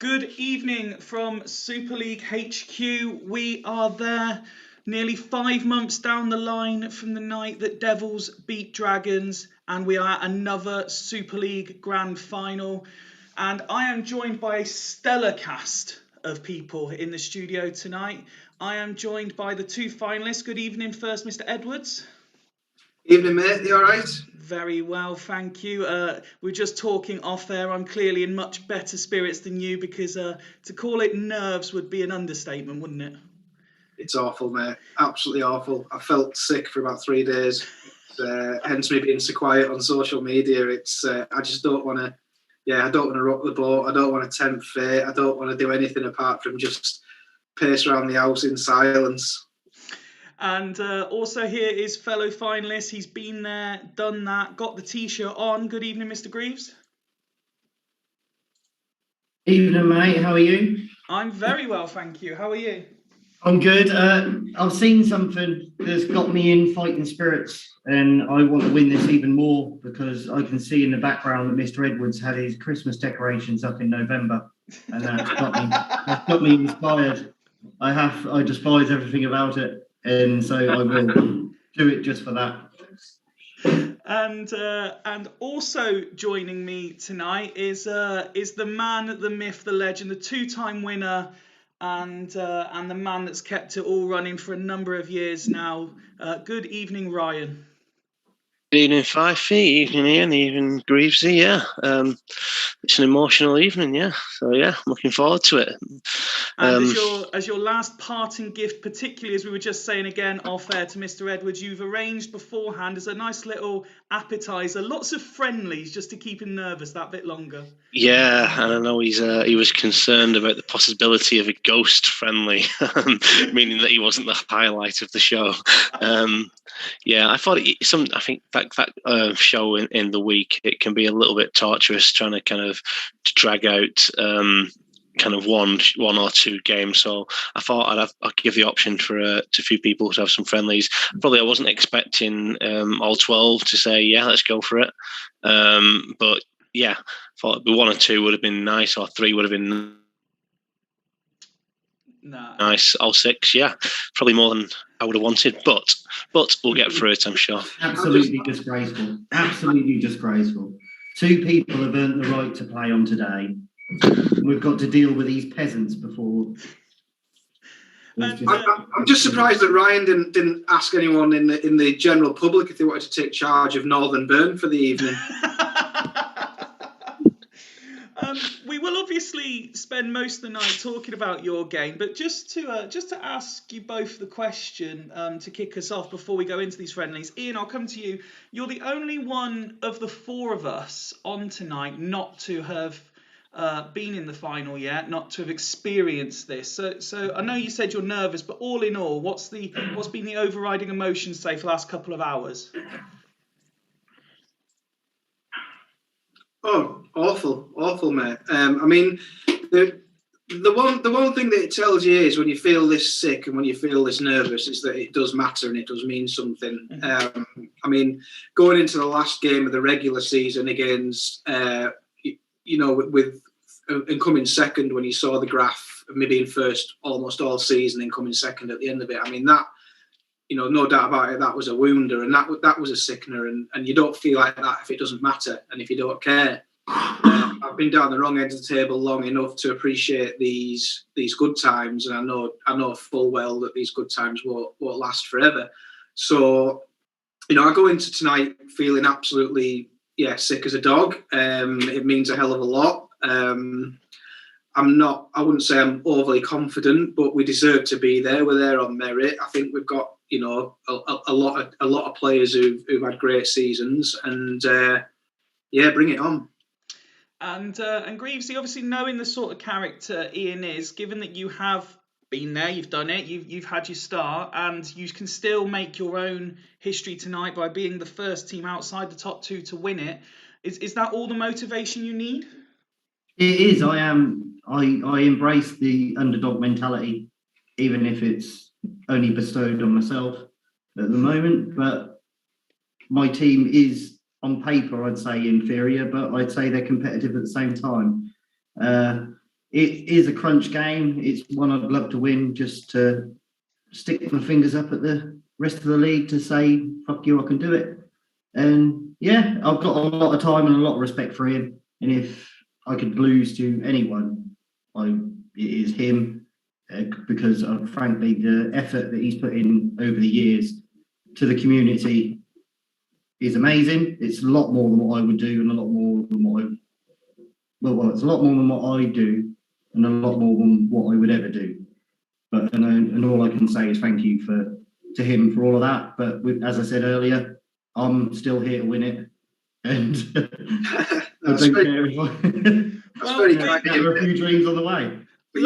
Good evening from Super League HQ. We are there nearly 5 months down the line from the night that Devils beat Dragons, and we are at another Super League Grand Final. And I am joined by a stellar cast of people in the studio tonight. I am joined by the two finalists. Good evening first, Mr. Edwards. Evening, mate. You all right? Very well, thank you. We're just talking off air. I'm clearly in much better spirits than you because to call it nerves would be an understatement, wouldn't it? It's awful, mate. Absolutely awful. I felt sick for about 3 days. Hence me being so quiet on social media. It's I just don't want to. Yeah, I don't want to rock the boat. I don't want to tempt fate. I don't want to do anything apart from just pace around the house in silence. And also here is fellow finalist. He's been there, done that, got the t-shirt on. Good evening, Mr. Greaves. Evening, mate. How are you? I'm very well, thank you. How are you? I'm good. I've seen something that's got me in fighting spirits, and I want to win this even more because I can see in the background that Mr. Edwards had his Christmas decorations up in November, and that's got me inspired. I despise everything about it, and so I will do it just for that. And also joining me tonight is the man, the myth, the legend, the two-time winner, and the man that's kept it all running for a number of years now. Good evening, Ryan. Good evening, Fifey. Evening, Ian. Evening, Greavesy. Yeah, it's an emotional evening. Yeah, so yeah, I'm looking forward to it. And as your last parting gift, particularly as we were just saying again off air to Mr. Edwards, you've arranged beforehand as a nice little appetizer, lots of friendlies just to keep him nervous that bit longer. Yeah, and I know he was concerned about the possibility of a ghost friendly, meaning that he wasn't the highlight of the show. Yeah, I think that show in the week, it can be a little bit torturous trying to kind of drag out kind of one or two games. So I thought I'd give the option to a few people to have some friendlies. Probably I wasn't expecting all 12 to say, yeah, let's go for it. But yeah, I thought it'd be one or two would have been nice, or three would have been nice. All six, yeah, probably more than I would have wanted, but we'll get through it, I'm sure. Absolutely disgraceful. Absolutely disgraceful. 2 people have earned the right to play on today. We've got to deal with these peasants before. I'm just surprised that Ryan didn't ask anyone in the general public if they wanted to take charge of Northern Burn for the evening. We will obviously spend most of the night talking about your game, but just to ask you both the question to kick us off before we go into these friendlies. Ian, I'll come to you. You're the only one of the 4 of us on tonight not to have been in the final yet, not to have experienced this. So I know you said you're nervous, but all in all, what's been the overriding emotion, say, for the last couple of hours? Oh, awful, mate. I mean, the one thing that it tells you is when you feel this sick and when you feel this nervous is that it does matter and it does mean something. Mm-hmm. I mean, going into the last game of the regular season against, with and coming second when you saw the graph, maybe in first almost all season and coming second at the end of it. I mean, that, no doubt about it, that was a wounder and that was a sickener, and you don't feel like that if it doesn't matter and if you don't care. I've been down the wrong end of the table long enough to appreciate these good times, and I know full well that these good times won't last forever. So, I go into tonight feeling absolutely sick as a dog. It means a hell of a lot. I wouldn't say I'm overly confident, but we deserve to be there. We're there on merit. I think we've got a lot of players who've had great seasons, and bring it on. And Greavesy, obviously knowing the sort of character Ian is, given that you have been there, you've done it, you've had your start, and you can still make your own history tonight by being the first team outside the top 2 to win it. Is that all the motivation you need? It is. I embrace the underdog mentality, even if it's only bestowed on myself at the moment. But my team is, on paper, I'd say inferior, but I'd say they're competitive at the same time. it is a crunch game. It's one I'd love to win, just to stick my fingers up at the rest of the league to say, fuck you, I can do it. And yeah, I've got a lot of time and a lot of respect for him. And if I could lose to anyone, it is him, because frankly, the effort that he's put in over the years to the community is amazing. It's a lot more than what I would do, and a lot more than it's a lot more than what I do, and a lot more than what I would ever do. But and all I can say is thank you to him for all of that. But as I said earlier, I'm still here to win it, and I don't care if That's very kind. there are a few dreams on the way. But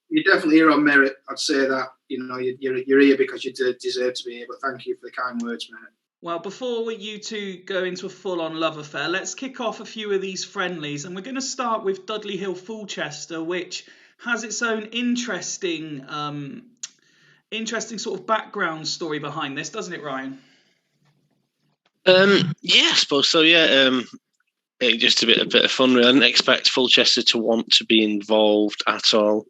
you're definitely here on merit. I'd say that, you know, you're here because you deserve to be here. But thank you for the kind words, mate. Well, before you two go into a full-on love affair, let's kick off a few of these friendlies, and we're going to start with Dudley Hill Fulchester, which has its own interesting sort of background story behind this, doesn't it, Ryan? Yeah, I suppose so. Yeah, just a bit of fun. Really. I didn't expect Fulchester to want to be involved at all.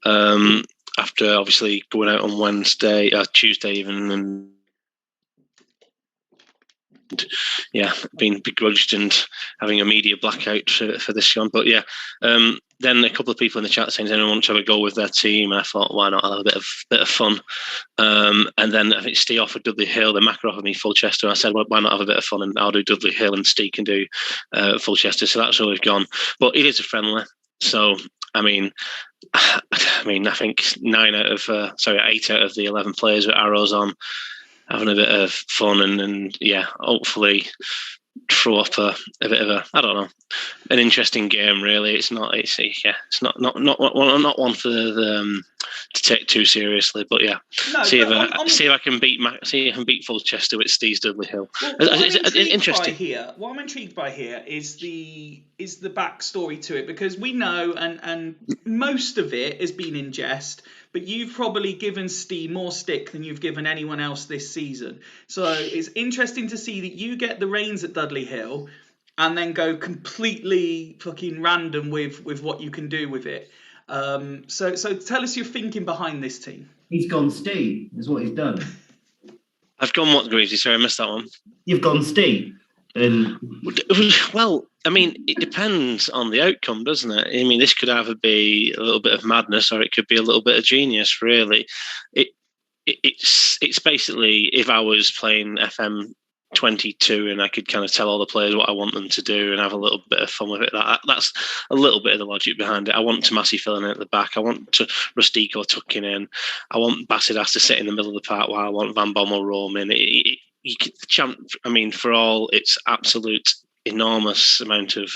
After obviously going out on Tuesday even, and being begrudged and having a media blackout for this one. But yeah, then a couple of people in the chat saying, "Anyone want to have a go with their team?" And I thought, why not? I'll have a bit of fun. And then I think Steve offered Dudley Hill, then Macker offered me Fulchester. And I said, well, why not have a bit of fun? And I'll do Dudley Hill, and Steve can do Fulchester. So that's where we've gone. But it is a friendly, so I mean, I think 8 out of the 11 players with arrows on, having a bit of fun, and hopefully throw up a bit of an interesting game. Really, it's not one for the to take too seriously. But yeah, see if I can beat Fulchester with Steve's Dudley Hill. What I'm intrigued by here is the backstory to it, because we know and most of it has been in jest, but you've probably given Steve more stick than you've given anyone else this season. So it's interesting to see that you get the reins at Dudley Hill and then go completely fucking random with what you can do with it. So tell us your thinking behind this team. He's gone Steve, is what he's done. I've gone what, Greavesy? Sorry, I missed that one. You've gone Steve. Well, I mean, it depends on the outcome, doesn't it? I mean, this could either be a little bit of madness or it could be a little bit of genius, really. It's basically, if I was playing FM22 and I could kind of tell all the players what I want them to do and have a little bit of fun with it, that's a little bit of the logic behind it. I want Tomasi filling in at the back. I want Rustico tucking in. I want Bassidas to sit in the middle of the park while I want Van Bommel roaming. For all its absolute enormous amount of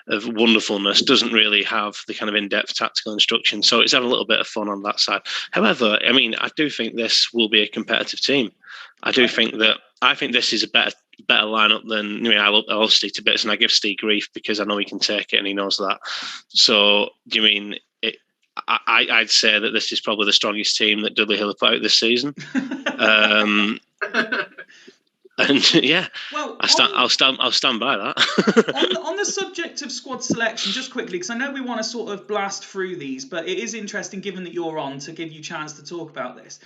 wonderfulness, doesn't really have the kind of in-depth tactical instruction. So it's having a little bit of fun on that side. However, I mean, I do think this will be a competitive team. I think this is a better lineup than, I love Steve to bits, and I give Steve grief because I know he can take it and he knows that. So do you mean it? I'd say that this is probably the strongest team that Dudley Hill have put out this season. And yeah, well, I'll stand by that. on the subject of squad selection, just quickly, because I know we want to sort of blast through these, but it is interesting, given that you're on, to give you a chance to talk about this.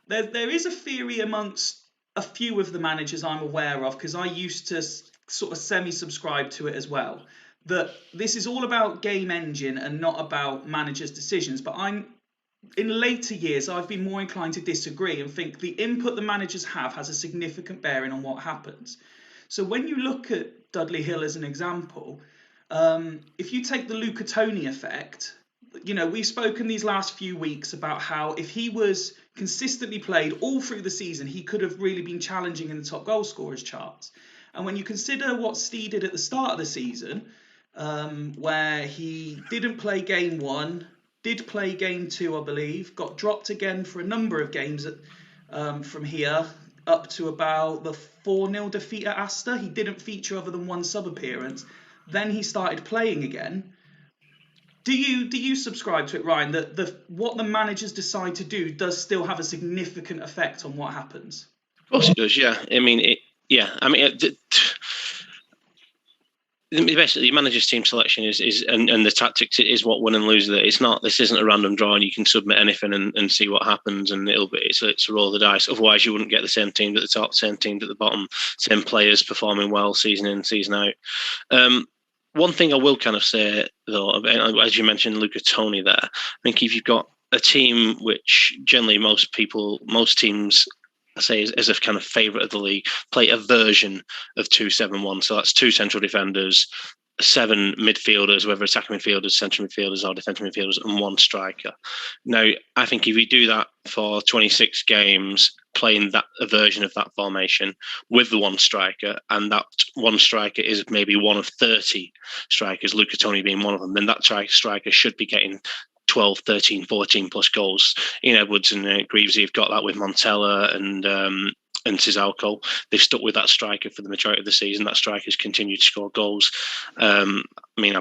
There is a theory amongst a few of the managers I'm aware of, because I used to sort of semi-subscribe to it as well, that this is all about game engine and not about managers' decisions. But in later years, I've been more inclined to disagree and think the input the managers have has a significant bearing on what happens. So when you look at Dudley Hill as an example, if you take the Luca Toni effect, we've spoken these last few weeks about how if he was consistently played all through the season, he could have really been challenging in the top goal scorers charts. And when you consider what Steve did at the start of the season, where he didn't play game 1, did play game 2, I believe, got dropped again for a number of games from here up to about the 4-0 defeat at Astor. He didn't feature other than one sub-appearance. Then he started playing again. Do you subscribe to it, Ryan, that what the managers decide to do does still have a significant effect on what happens? Of course it does, yeah. basically your manager's team selection is and the tactics is what win and lose it. It's not. This isn't a random draw, and you can submit anything and see what happens, and it's a roll of the dice. Otherwise, you wouldn't get the same teams at the top, same teams at the bottom, same players performing well season in, season out. One thing I will kind of say though, as you mentioned, Luca Toni there. I think if you've got a team which generally most teams, I say, as a kind of favourite of the league, play a version of 2-7-1. So that's 2 central defenders, 7 midfielders, whether attacking midfielders, central midfielders, or defensive midfielders, and 1 striker. Now, I think if you do that for 26 games, playing a version of that formation with the 1 striker, and that 1 striker is maybe one of 30 strikers, Luca Toni being one of them, then that striker should be getting 12, 13, 14 plus goals. Ian Edwards and Greavesy have got that with Montella and Cizalco. They've stuck with that striker for the majority of the season. That striker's continued to score goals. I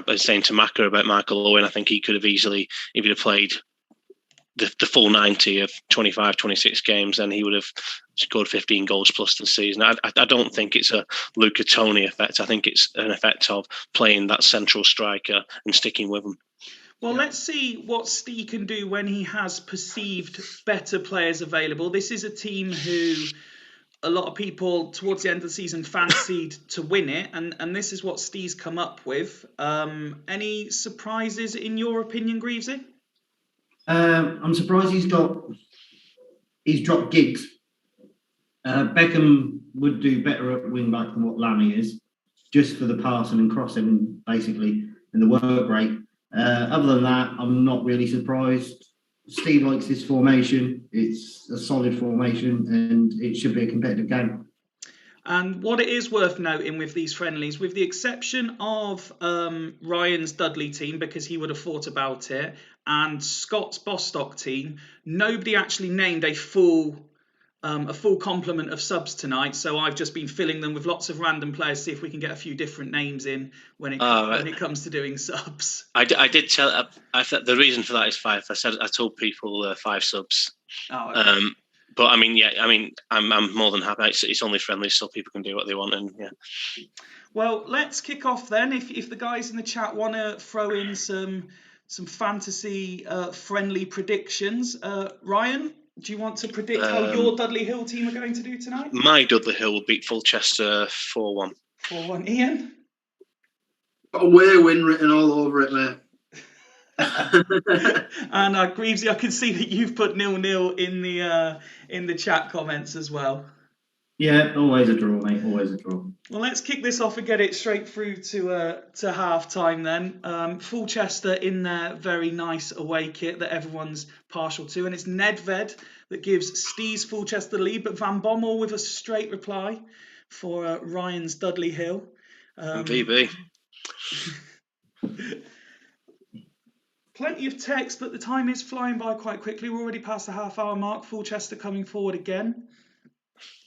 was saying to Macca about Michael Owen, I think he could have easily, if he'd have played the full 90 of 25, 26 games, then he would have scored 15 goals plus this season. I don't think it's a Luca Toni effect. I think it's an effect of playing that central striker and sticking with him. Well, let's see what Steve can do when he has perceived better players available. This is a team who a lot of people towards the end of the season fancied to win it, and this is what Steve's come up with. Any surprises in your opinion, Greavesy? I'm surprised he's dropped Giggs. Beckham would do better at wing back than what Lammy is, just for the passing and crossing, basically, and the work rate. Other than that, I'm not really surprised. Steve likes this formation. It's a solid formation, and it should be a competitive game. And what it is worth noting with these friendlies, with the exception of Ryan's Dudley team, because he would have thought about it, and Scott's Bostock team, nobody actually named a full complement of subs tonight. So I've just been filling them with lots of random players, see if we can get a few different names in when it comes to doing subs. I did tell. The reason for that is 5. I told people 5 subs. Oh, okay. But I'm more than happy. It's only friendly, so people can do what they want, and yeah. Well, let's kick off then. If the guys in the chat want to throw in some fantasy friendly predictions, Ryan, do you want to predict how your Dudley Hill team are going to do tonight? My Dudley Hill will beat Fulchester 4-1. 4-1. Ian? Got a away win written all over it, mate. And Greavesy, I can see that you've put 0-0 in the chat comments as well. Yeah, always a draw, mate. Always a draw. Well, let's kick this off and get it straight through to half time then. Fulchester in their very nice away kit that everyone's partial to, and it's Nedved that gives Steve's Fulchester the lead, but Van Bommel with a straight reply for Ryan's Dudley Hill. VB. Plenty of text, but the time is flying by quite quickly. We're already past the half-hour mark. Fulchester coming forward again.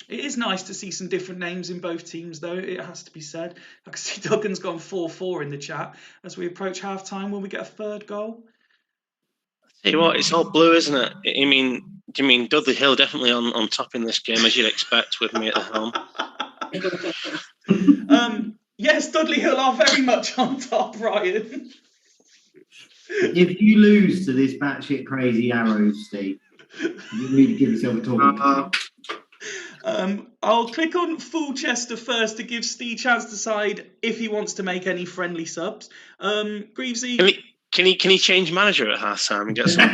It is nice to see some different names in both teams, though, it has to be said. I can see Duggan's gone 4-4 in the chat. As we approach half-time, will we get a third goal? Tell you what, it's all blue, isn't it? Do you mean Dudley Hill definitely on top in this game, as you'd expect with me at the helm? Yes, Dudley Hill are very much on top, Ryan. If you lose to this batshit crazy Arrows, Steve, you need to give yourself a talk. I'll click on Fulchester first to give Steve a chance to decide if he wants to make any friendly subs. Greavesy... Can he change manager at half time and get some?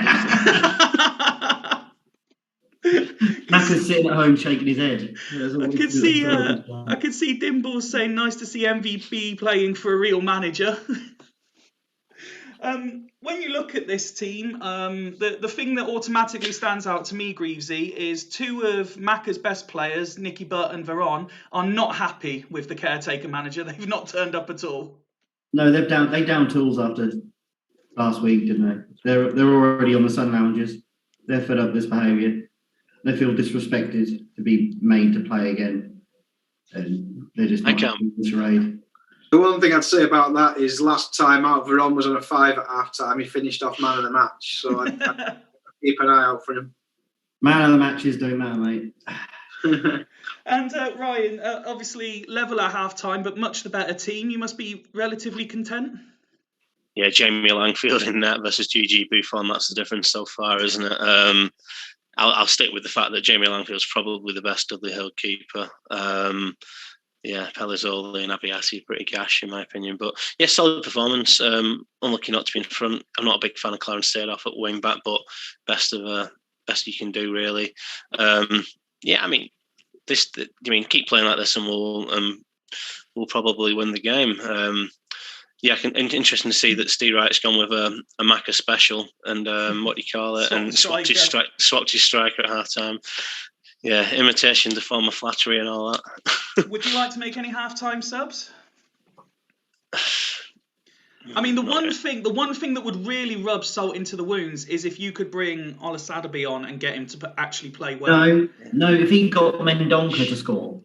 Macca's sitting at home shaking his head. I could see Dimble saying, "Nice to see MVP playing for a real manager." When you look at this team, the thing that automatically stands out to me, Greavesy, is 2 of Macca's best players, Nicky Butt and Veron, are not happy with the caretaker manager. They've not turned up at all. No, they down tools after last week, didn't they? They're already on the sun lounges. They're fed up with this behaviour. They feel disrespected to be made to play again, and they're just not happy with the charade. The one thing I'd say about that is last time out, Veron was on a 5 at half time. He finished off man of the match, so I'd keep an eye out for him. Man of the matches don't matter, mate. And Ryan, obviously level at half-time, but much the better team. You must be relatively content. Yeah, Jamie Langfield in net versus Gigi Buffon. That's the difference so far, isn't it? I'll stick with the fact that Jamie Langfield's probably the best Dudley Hill keeper. Yeah, Pellizzoli and Abiati pretty gash in my opinion. But yeah, solid performance. Unlucky not to be in front. I'm not a big fan of Clarence Seedorf at wing back, but best you can do really. Yeah, I mean, keep playing like this and we'll probably win the game. Yeah, interesting to see that Steve Wright's gone with a Macca special and what do you call it, and swapped his striker at half time. Yeah, imitation, the form of flattery and all that. Would you like to make any half-time subs? I mean, the one thing that would really rub salt into the wounds is if you could bring Olasadabe on and get him to actually play well. No, if he got Mendonca to score.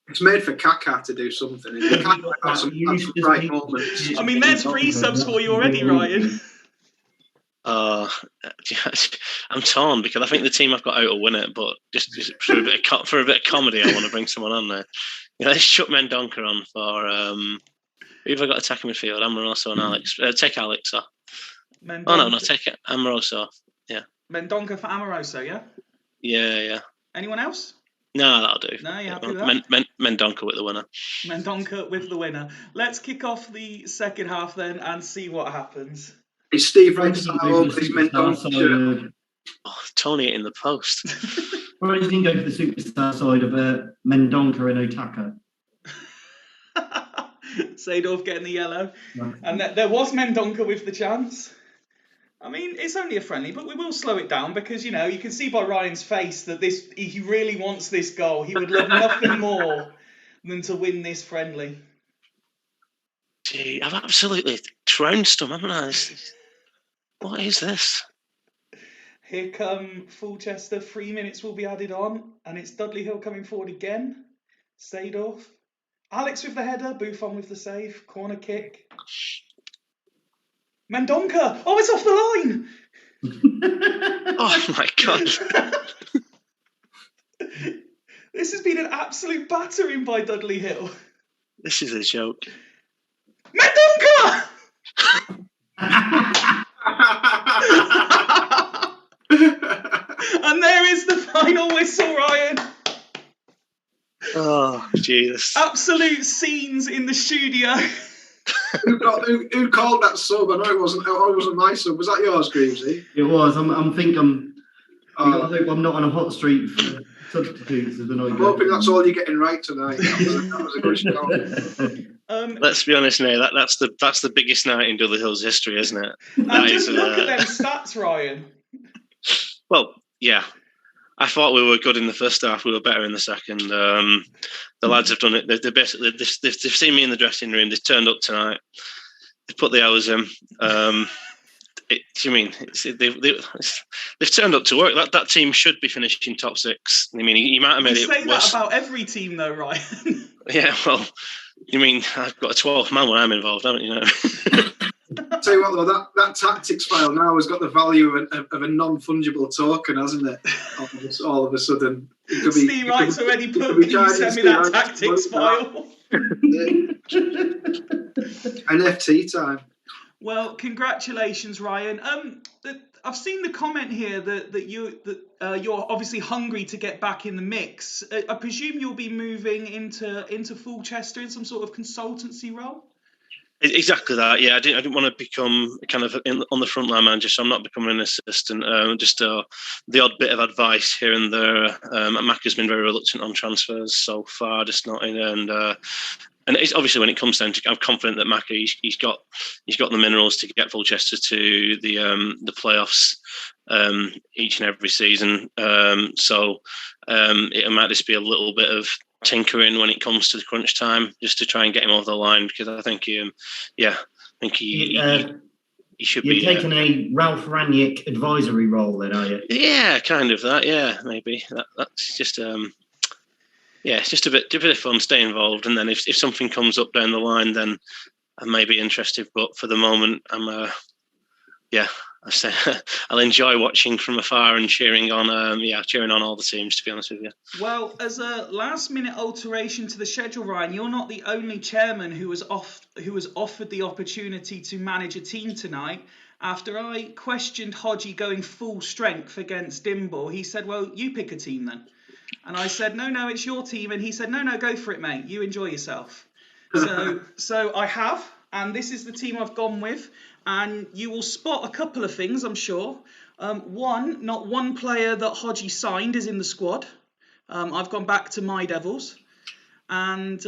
It's made for Kaká to do something. Kaká has some bright moments. I mean, there's 3 subs for you already, Ryan. I'm torn because I think the team I've got out will win it, but just for a bit of comedy, I want to bring someone on there. Let's chuck Mendonca on for who have I got attacking midfield? Amoroso and Alex. Take Alex off. Take Amoroso off. Yeah. Mendonca for Amoroso, yeah? Yeah. Anyone else? No, that'll do. No, you happy with that? Mendonca with the winner. Mendonca with the winner. Let's kick off the second half then and see what happens. Is Steve Wright style his Mendonca? Oh, Tony in the post. Why does he go for the superstar side of Mendonca and Otaka? Seedorf getting the yellow. Right. And there was Mendonca with the chance. I mean, it's only a friendly, but we will slow it down because, you can see by Ryan's face that he really wants this goal. He would love nothing more than to win this friendly. Gee, I've absolutely trounced him, haven't I? What is this? Here come Fulchester. 3 minutes will be added on, and it's Dudley Hill coming forward again. Seedorf. Alex with the header, Buffon with the save. Corner kick. Mendonca! Oh, it's off the line! Oh my God. This has been an absolute battering by Dudley Hill. This is a joke. Mendonca! And there is the final whistle, Ryan. Oh, Jesus. Absolute scenes in the studio. Who called that sub? I know it wasn't my sub. Was that yours, Greavesy? It was. I hope I'm not on a hot streak for substitutes of the night. I'm hoping that's all you're getting right tonight. That was a good show. Let's be honest, Nate. That's the biggest night in Dudley Hill's history, isn't it? And just look at them stats, Ryan. Well, yeah. I thought we were good in the first half. We were better in the second. The lads have done it. They've seen me in the dressing room. They've turned up tonight. They've put the hours in. They've turned up to work. That team should be finishing top 6. I mean, you might have made it worse. You say that about every team, though, Ryan. Yeah, well, you mean I've got a 12th man when I'm involved, haven't you? I'll tell you what, though, that tactics file now has got the value of a non-fungible token, hasn't it? All of a sudden. Steve Wright's already put, can you send me that tactics file? NFT time. Well, congratulations, Ryan. I've seen the comment here that you're obviously hungry to get back in the mix. I presume you'll be moving into Fulchester in some sort of consultancy role? Exactly that, yeah. I didn't want to become kind of on the frontline manager, so I'm not becoming an assistant. Just the odd bit of advice here and there. Mac has been very reluctant on transfers so far, just not in. And it's obviously when it comes down to, I'm confident that Macca he's got the minerals to get Fulchester to the playoffs each and every season. So it might just be a little bit of tinkering when it comes to the crunch time, just to try and get him over the line, because I think he should be. You're taking a Ralph Ranić advisory role, then, are you? Yeah, kind of that. Yeah, maybe that's just it's just a bit of fun. Stay involved, and then if something comes up down the line, then I may be interested. But for the moment, I'm Yeah, I'll enjoy watching from afar and cheering on all the teams, to be honest with you. Well, as a last-minute alteration to the schedule, Ryan, you're not the only chairman who was offered the opportunity to manage a team tonight. After I questioned Hodgie going full strength against Dimble, he said, "Well, you pick a team then." And I said, "No, it's your team." And he said, "No, go for it, mate. You enjoy yourself." So I have, and this is the team I've gone with. And you will spot a couple of things, I'm sure. One, not one player that Hodgie signed is in the squad. I've gone back to my Devils. And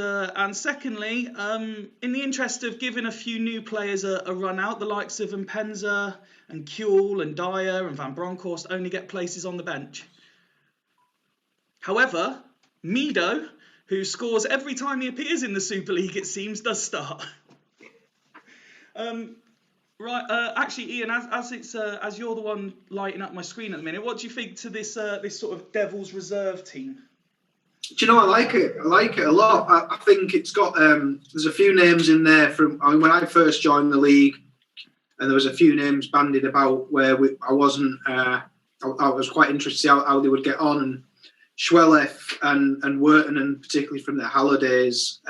secondly, in the interest of giving a few new players a run out, the likes of Mpenza and Kuehl and Dyer and Van Bronckhorst only get places on the bench. However, Mido, who scores every time he appears in the Super League, it seems, does start. Right, actually, Ian, as you're the one lighting up my screen at the minute, what do you think to this sort of Devils reserve team? Do you know, I like it. I like it a lot. I think it's got there's a few names in there from when I first joined the league, and there was a few names bandied about where I wasn't. I was quite interested to see how they would get on, and Schwelef and Wurton, and particularly from the Hallidays,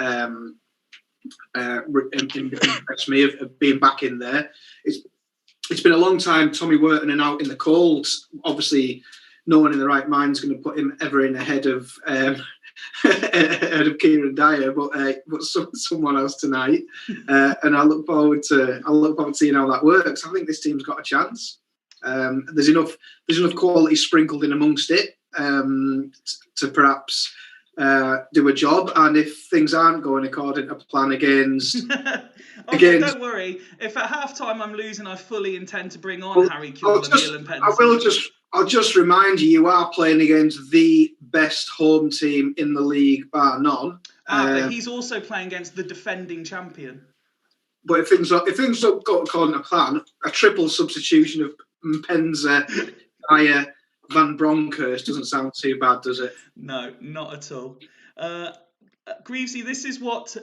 impressed me of being back in there. It's been a long time. Tommy Wurton and out in the cold. Obviously, no one in the right mind is going to put him ever in ahead of Kieran Dyer, but someone else tonight. And I look forward to seeing how that works. I think this team's got a chance. There's enough quality sprinkled in amongst it to perhaps do a job. And if things aren't going according to plan against. Don't worry. If at half-time I'm losing, I fully intend to bring on Harry Kuehl and Neil and Pence. I'll just remind you, you are playing against the best home team in the league, bar none. But he's also playing against the defending champion. But if things don't go according to plan, a triple substitution of Mpenza, Dyer, Van Bronckhorst doesn't sound too bad, does it? No, not at all. Greavesy, this is what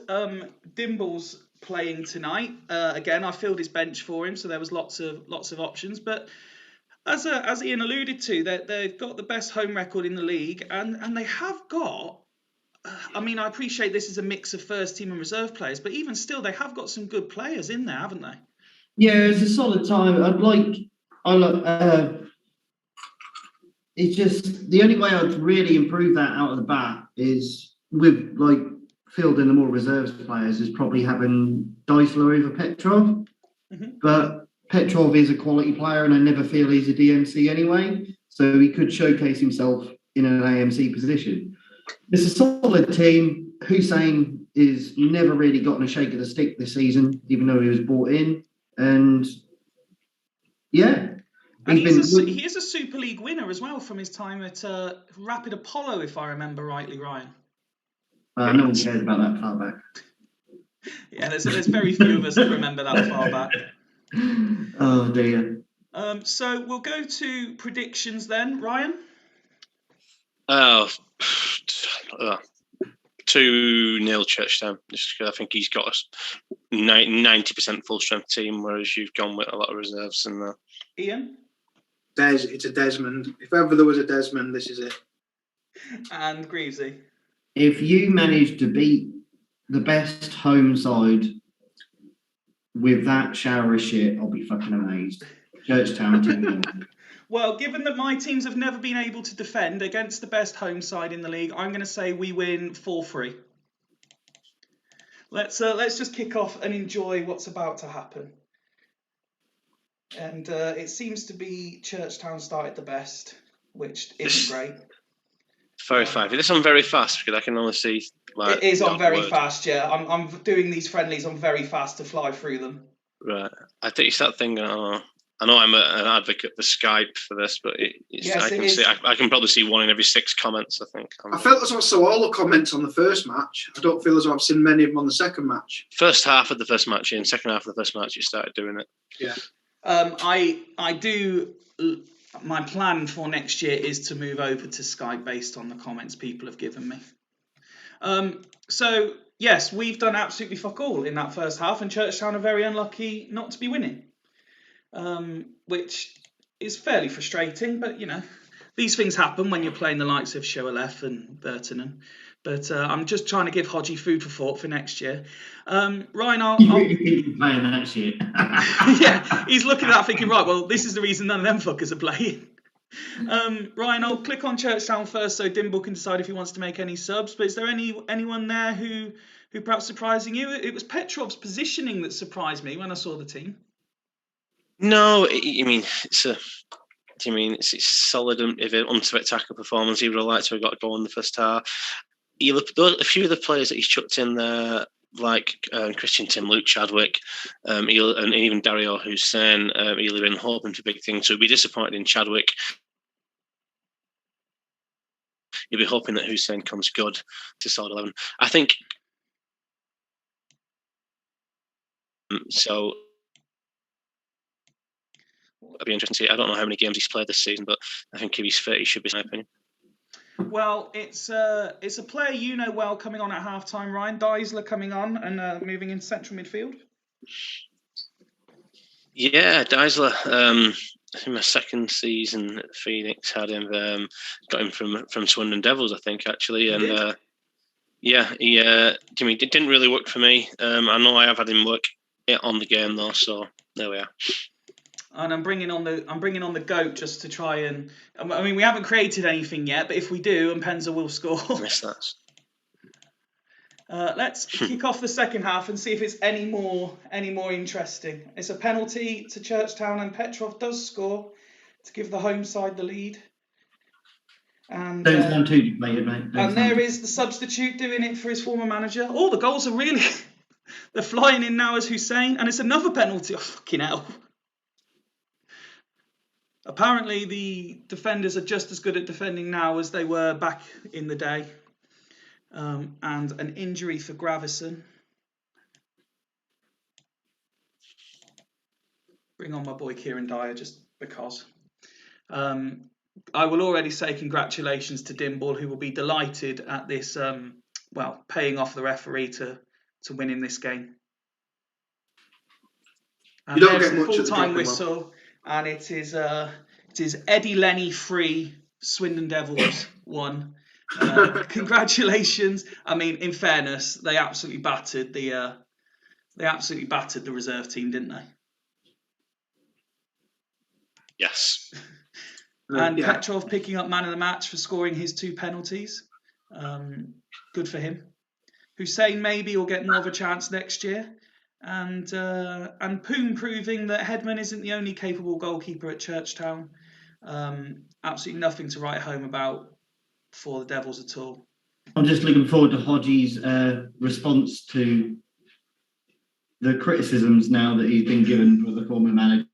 Dimble's playing tonight. Again, I filled his bench for him, so there was lots of options. But as Ian alluded to, they've got the best home record in the league, and they have got. I mean, I appreciate this is a mix of first team and reserve players, but even still, they have got some good players in there, haven't they? Yeah, it's a solid time. It's just the only way I'd really improve that out of the bat is with fielding the more reserves players is probably having Deisler over Petrov. Mm-hmm. But Petrov is a quality player, and I never feel he's a DMC anyway, so he could showcase himself in an AMC position. It's a solid team. Hussein is never really gotten a shake of the stick this season, even though he was brought in. And yeah. And he is a Super League winner as well from his time at Rapid Apollo, if I remember rightly, Ryan. No one cares about that far back. Yeah, there's very few of us that remember that far back. Oh dear. So we'll go to predictions then, Ryan. 2-0 Churchtown. Just because I think he's got a 90% full strength team, whereas you've gone with a lot of reserves in there. Ian? It's a Desmond. If ever there was a Desmond, this is it. And Greavesy? If you manage to beat the best home side with that shower of shit, I'll be fucking amazed. Churchtown 2-0. Well, given that my teams have never been able to defend against the best home side in the league, I'm going to say we win 4-3. Let's just kick off and enjoy what's about to happen. And it seems to be Churchtown started the best, which isn't great. Very fast. This on very fast because I can only see. It is on very fast. Yeah, I'm doing these friendlies on very fast to fly through them. Right. I think you start thinking. I know I'm an advocate for Skype for this, but I can probably see one in every 6 comments. I think. I felt as though I saw all the comments on the first match. I don't feel as though I've seen many of them on the second match. First half of the first match, and second half of the first match, you started doing it. Yeah. I do. My plan for next year is to move over to Skype based on the comments people have given me. So yes, we've done absolutely fuck all in that first half, and Churchtown are very unlucky not to be winning. which is fairly frustrating. But these things happen when you're playing the likes of Shoalef and Burton. But I'm just trying to give Hodgie food for thought for next year. Ryan, I'll playing that shit. yeah, he's looking at that thinking, right, well, this is the reason none of them fuckers are playing. Ryan, I'll click on Churchtown first so Dimble can decide if he wants to make any subs. But is there anyone there who perhaps surprising you? It was Petrov's positioning that surprised me when I saw the team. No, it's solid, if an unspectacular performance. He would have liked to have got a goal in the first half. A few of the players that he's chucked in there, like Christian Tim, Luke Chadwick, and even Dario Hussein, he'll have been hoping for big things. So he'll be disappointed in Chadwick. You'll be hoping that Hussein comes good to start 11. I think so. It'll be interesting to see. I don't know how many games he's played this season, but I think if he's fit, he should be, in my opinion. Well, it's a player you know well coming on at half-time, Ryan. Deisler coming on and moving into central midfield. Yeah, Deisler. I think my second season at Phoenix had him, got him from Swindon Devils, I think, actually. And it didn't really work for me. I know I have had him work on the game though, so there we are. And I'm bringing on the goat just to try and. I mean, we haven't created anything yet, but if we do, and Penza will score. Miss that. Let's kick off the second half and see if it's any more interesting. It's a penalty to Churchtown, and Petrov does score to give the home side the lead. And don't sound too deflated, mate. And there is the substitute doing it for his former manager. Oh, the goals are really they're flying in now as Hussein, and it's another penalty. Oh, fucking hell. Apparently, the defenders are just as good at defending now as they were back in the day. And an injury for Gravison. Bring on my boy Kieran Dyer just because. I will already say congratulations to Dimble, who will be delighted at this, paying off the referee to winning this game. And you don't there's get the much full-time whistle. And it is Eddie Lenny 3, Swindon Devils 1. Congratulations! I mean, in fairness, they absolutely battered the reserve team, didn't they? Yes. And Petrov picking up man of the match for scoring his 2 penalties. Good for him. Hussein maybe will get more of a chance next year. And Poom proving that Headman isn't the only capable goalkeeper at Churchtown. Absolutely nothing to write home about for the Devils at all. I'm just looking forward to Hodgie's response to the criticisms now that he's been given for the former manager.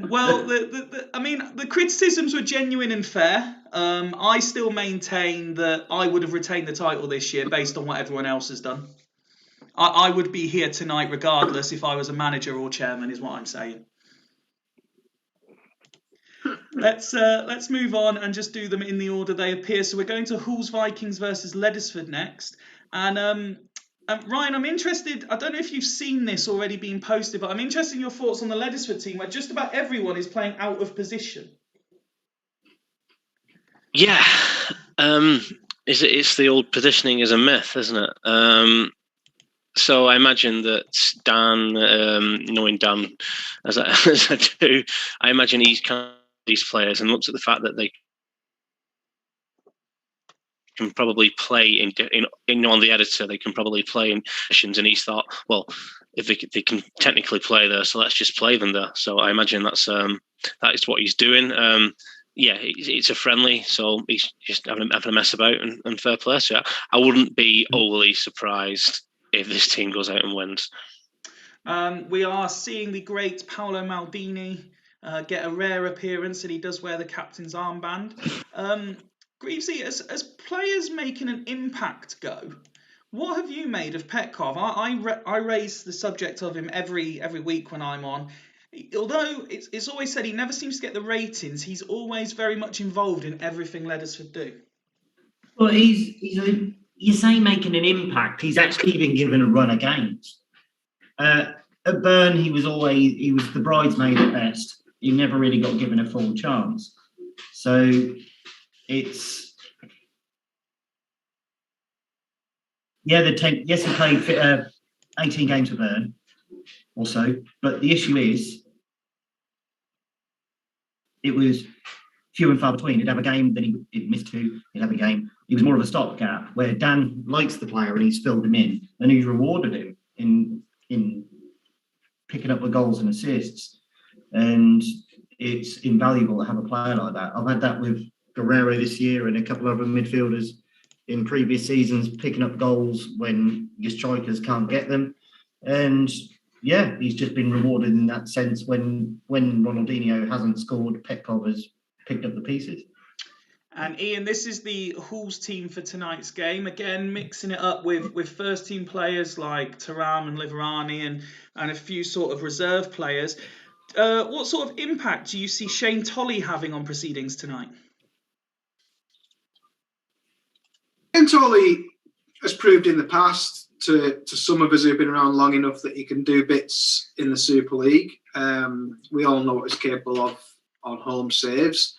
Well, the criticisms were genuine and fair. I still maintain that I would have retained the title this year based on what everyone else has done. I would be here tonight regardless if I was a manager or chairman, is what I'm saying. Let's move on and just do them in the order they appear. So we're going to Hull's Vikings versus Leddersford next. And Ryan, I'm interested, I don't know if you've seen this already being posted, but I'm interested in your thoughts on the Leddersford team where just about everyone is playing out of position. Yeah. It's the old positioning is a myth, isn't it? So I imagine that Dan, knowing Dan as I do, I imagine he's kind of these players and looks at the fact that they can probably play in on the editor, they can probably play in positions, and he's thought, well, if they can technically play there, so let's just play them there. So I imagine that is what he's doing. It's a friendly, so he's just having a mess about and fair play. So I wouldn't be overly surprised if this team goes out and wins. We are seeing the great Paolo Maldini get a rare appearance, and he does wear the captain's armband. Greavesy, as players making an impact go, what have you made of Petkov? I raise the subject of him every week when I'm on. Although it's always said he never seems to get the ratings, he's always very much involved in everything Leddersford do. Well, you say making an impact. He's actually been given a run of games. At Bern, he was the bridesmaid at best. He never really got given a full chance. So it's he played 18 games for Bern or so. But the issue is, it was few and far between. He'd have a game, then he'd miss two, he'd have a game. He was more of a stopgap, where Dan likes the player and he's filled him in, and he's rewarded him in picking up the goals and assists. And it's invaluable to have a player like that. I've had that with Guerrero this year and a couple of other midfielders in previous seasons, picking up goals when your strikers can't get them. And yeah, he's just been rewarded in that sense. When Ronaldinho hasn't scored, Petkov has picked up the pieces. And Ian, this is the Hall's team for tonight's game. Again, mixing it up with first team players like Thuram and Liverani and a few sort of reserve players. What sort of impact do you see Shane Tolley having on proceedings tonight? Shane Tolley has proved in the past to some of us who've been around long enough that he can do bits in the Super League. We all know what he's capable of on home saves.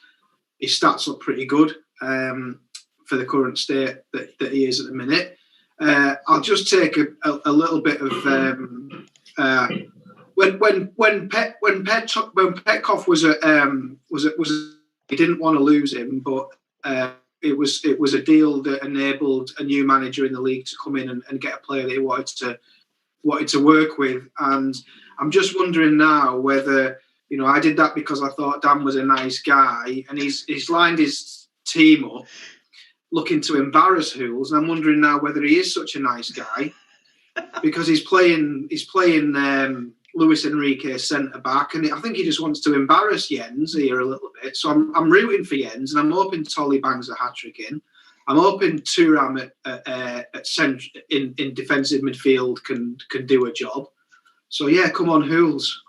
His stats look pretty good for the current state that he is at the minute. I'll just take a little bit of when Petkov was he didn't want to lose him, but it was a deal that enabled a new manager in the league to come in and get a player that he wanted to work with. And I'm just wondering now whether, you know, I did that because I thought Dan was a nice guy, and he's lined his team up looking to embarrass Hools, and I'm wondering now whether he is such a nice guy because he's playing Luis Enrique centre back, and I think he just wants to embarrass Jens here a little bit. So I'm rooting for Jens, and I'm hoping Tolley bangs a hat trick in. I'm hoping Thuram at in defensive midfield can do a job. So yeah, come on, Hools.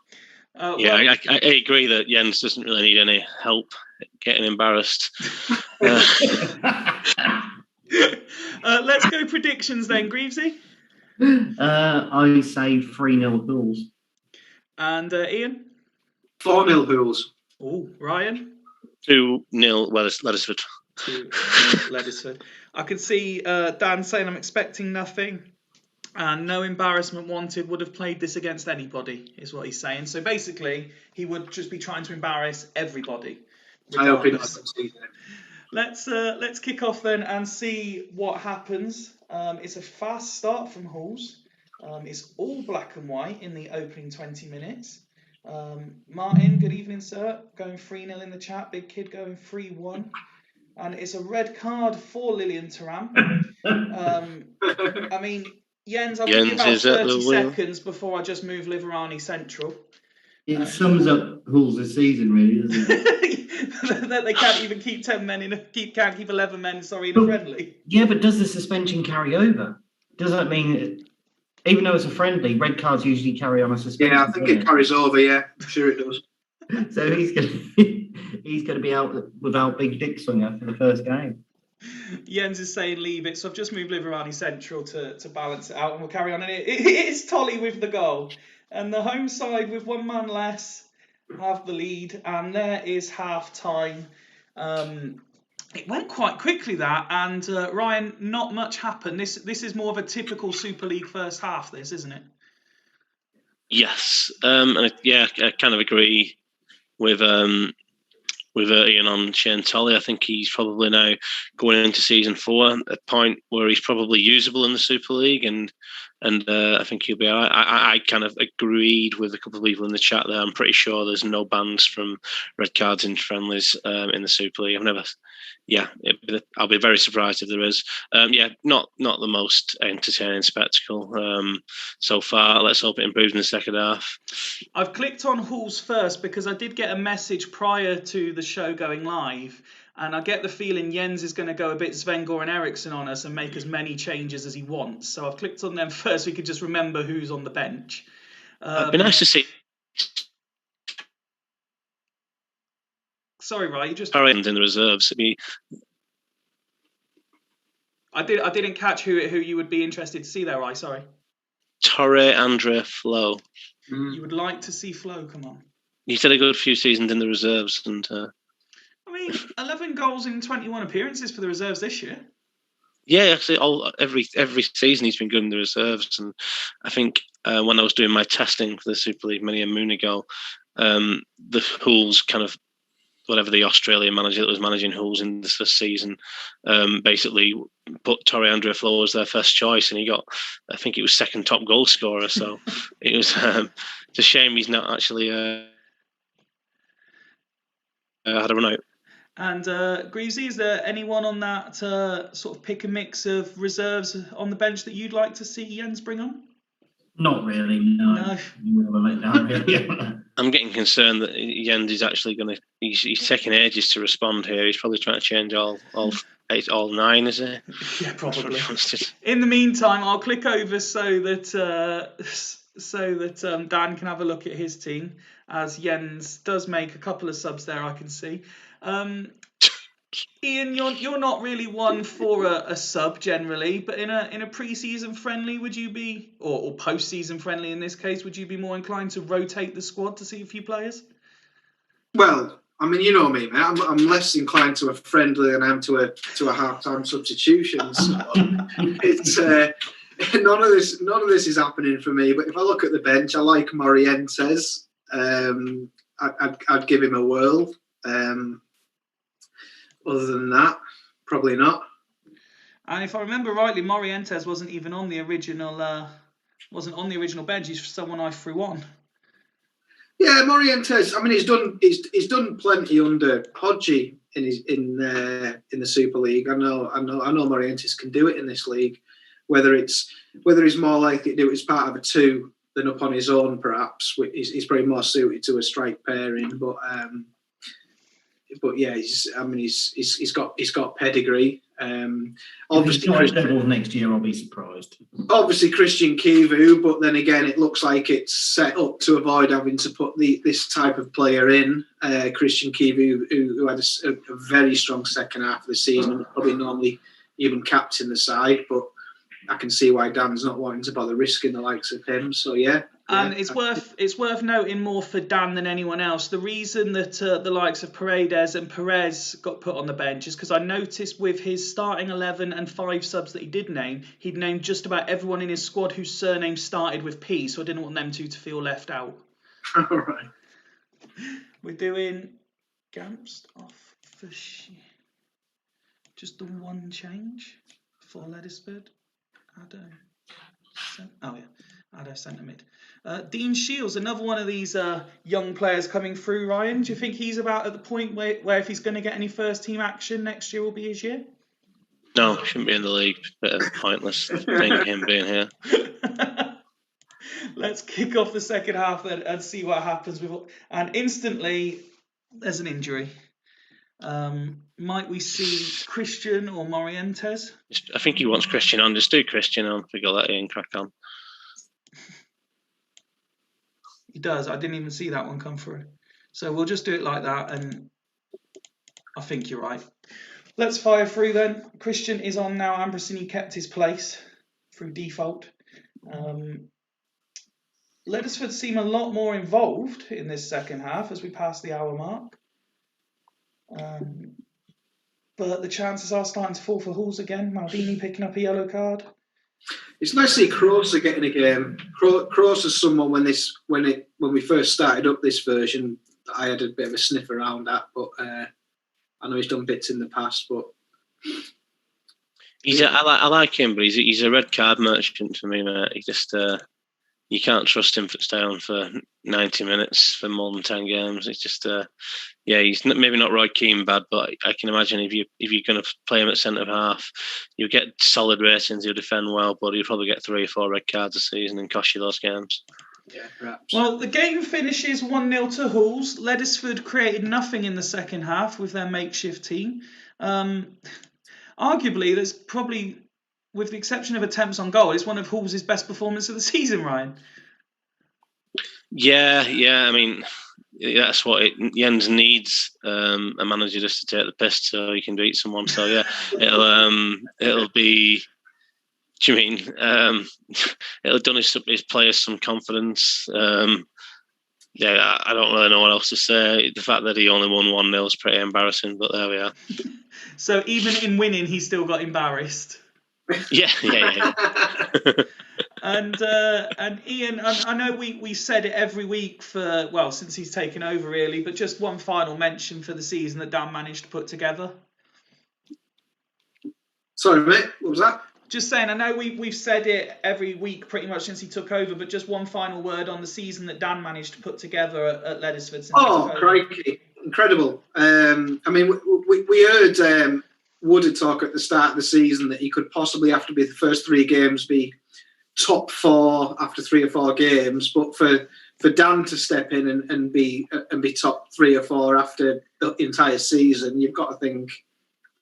I agree that Jens doesn't really need any help getting embarrassed. Let's go predictions then, Greavesy. I say 3-0 Hools. And Ian? 4-0 Hools. Oh, Ryan? 2-0 Leddersford. 2-0 Leddersford. I can see Dan saying I'm expecting nothing. And no embarrassment wanted, would have played this against anybody, is what he's saying. So basically, he would just be trying to embarrass everybody. I hope he doesn't. Let's kick off then and see what happens. It's a fast start from Halls. It's all black and white in the opening 20 minutes. Martin, good evening, sir. Going 3-0 in the chat. Big Kid going 3-1. And it's a red card for Lilian Thuram. I mean, Jens, I'll give you about 30 seconds before I just move Liverani central. It sums up Hall's season, really, doesn't it? They can't even keep 10 men can't keep 11 men. In a friendly. Yeah, but does the suspension carry over? Does that mean, even though it's a friendly, red cards usually carry on a suspension? Yeah, I think it carries over. Yeah, I'm sure it does. So he's going to be out without Big Dick Swinger for the first game. Jens is saying leave it, so I've just moved Liverani central to balance it out, and we'll carry on. And it is Tolley with the goal, and the home side with one man less have the lead, and there is half time. It went quite quickly, that, and Ryan, not much happened. This is more of a typical Super League first half, this, isn't it? Yes, I kind of agree with Ian on Shane Tolley. I think he's probably now going into season 4 at a point where he's probably usable in the Super League, and I think he'll be all right. I kind of agreed with a couple of people in the chat there. I'm pretty sure there's no bans from red cards in friendlies in the Super League. I'll be very surprised if there is. Not the most entertaining spectacle so far. Let's hope it improves in the second half. I've clicked on Halls first because I did get a message prior to the show going live, and I get the feeling Jens is going to go a bit Sven-Goran Eriksson on us and make as many changes as he wants. So I've clicked on them first so we could just remember who's on the bench. It'd be nice to see. Sorry, Ray, you just in the reserves. I didn't catch who you would be interested to see there, Ray. Sorry. Torre Andre Flo. You would like to see Flo come on. He's had a good few seasons in the reserves, and I mean, 11 goals in 21 appearances for the reserves this year. yeah, actually, every season he's been good in the reserves. And I think when I was doing my testing for the Super League many a moon ago, the Hull's kind of whatever the Australian manager that was managing Hulls in this season basically put Torre Andre Flo as their first choice, and he got, I think it was second top goal scorer. So it was it's a shame he's not actually had a run out. And Greavesy, is there anyone on that sort of pick a mix of reserves on the bench that you'd like to see Jens bring on? Not really, no. I'm getting concerned that Jens is actually going to. He's taking ages to respond here. He's probably trying to change all 9, is it? Yeah, probably. In the meantime, I'll click over so that Dan can have a look at his team, as Jens does make a couple of subs there. I can see. Ian, you're not really one for a sub generally, but in a pre-season friendly, would you be, or post-season friendly in this case, would you be more inclined to rotate the squad to see a few players? Well, I mean, you know me, mate. I'm less inclined to a friendly than I am to a half-time substitution. So it's none of this is happening for me. But if I look at the bench, I like Morientes. I'd give him a whirl. Other than that, probably not. And if I remember rightly, Morientes wasn't even on the original bench. He's someone I threw on. Yeah, Morientes. I mean, he's done plenty under Hodgie in the Super League. I know Morientes can do it in this league. Whether he's more likely to do it as part of a two than up on his own, perhaps. He's probably more suited to a strike pairing, but yeah, he's got pedigree. Obviously, if next year, I'll be surprised. Obviously, Christian Kivu, but then again, it looks like it's set up to avoid having to put this type of player in. Christian Kivu, who had a very strong second half of the season, probably normally even captain the side, but I can see why Dan's not wanting to bother risking the likes of him. So yeah. And it's worth noting more for Dan than anyone else. The reason that the likes of Paredes and Perez got put on the bench is because I noticed with his starting 11 and 5 subs that he did name, he'd named just about everyone in his squad whose surname started with P, so I didn't want them to feel left out. All right. We're doing Gamst off for just the one change for Ledisford. Addo centre mid. Dean Shields, another one of these young players coming through, Ryan. Do you think he's about at the point where if he's going to get any first team action next year will be his year? No, shouldn't be in the league. Bit of pointless thing, him being here. Let's kick off the second half then and see what happens. And instantly, there's an injury. Might we see Christian or Morientes? I think he wants Christian on. Just do Christian on. Figure that in, crack on. He does. I didn't even see that one come through. So we'll just do it like that, and I think you're right. Let's fire through then. Christian is on now. Ambrosini kept his place through default. Ledisford seem a lot more involved in this second half as we pass the hour mark. But the chances are starting to fall for Hulls again. Maldini picking up a yellow card. It's nice to see Kroos getting a game. Kroos is someone when we first started up this version, I had a bit of a sniff around at, but I know he's done bits in the past. But I like him, but he's a red card merchant for me, mate. He just you can't trust him to stay on for 90 minutes for more than 10 games. It's just he's maybe not Roy Keane bad, but I can imagine if you're going to play him at centre half, you'll get solid ratings, he'll defend well, but he'll probably get 3 or 4 red cards a season and cost you those games. Yeah, perhaps. Well, the game finishes 1-0 to Hulls. Ledisford created nothing in the second half with their makeshift team. Arguably, there's probably, with the exception of attempts on goal, it's one of Hulls' best performances of the season, Ryan. Yeah. I mean, that's what Jens needs, a manager just to take the piss so he can beat someone. So yeah, it'll be do you mean? It'll have done his players some confidence. Yeah, I don't really know what else to say. The fact that he only won 1-0 is pretty embarrassing, but there we are. So even in winning, he still got embarrassed. Yeah. And Ian, I know we said it every week since he's taken over really, but just one final mention for the season that Dan managed to put together. Sorry, mate. What was that? Just saying, I know we've said it every week pretty much since he took over, but just one final word on the season that Dan managed to put together at Leathersford. Crikey. Incredible. I mean, we heard Wood talk at the start of the season that he could possibly, after the first 3 games, be top 4 after 3 or 4 games, but for Dan to step in and be top 3 or 4 after the entire season, you've got to think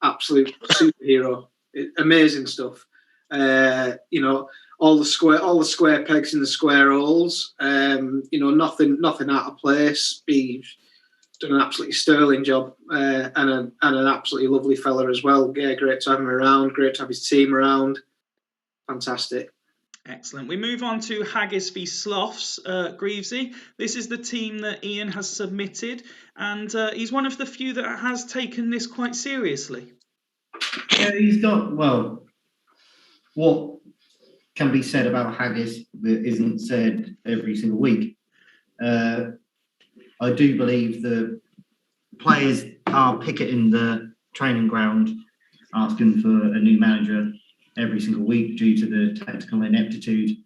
absolute superhero. Amazing stuff. All the square pegs in the square holes. Nothing out of place. He's done an absolutely sterling job, and an absolutely lovely fella as well. Yeah, great to have him around. Great to have his team around. Fantastic. Excellent. We move on to Haggis v Sloths, Greavesy. This is the team that Ian has submitted, and he's one of the few that has taken this quite seriously. Yeah, he's got, what can be said about Haggis that isn't said every single week. I do believe the players are picketing the training ground asking for a new manager every single week due to the tactical ineptitude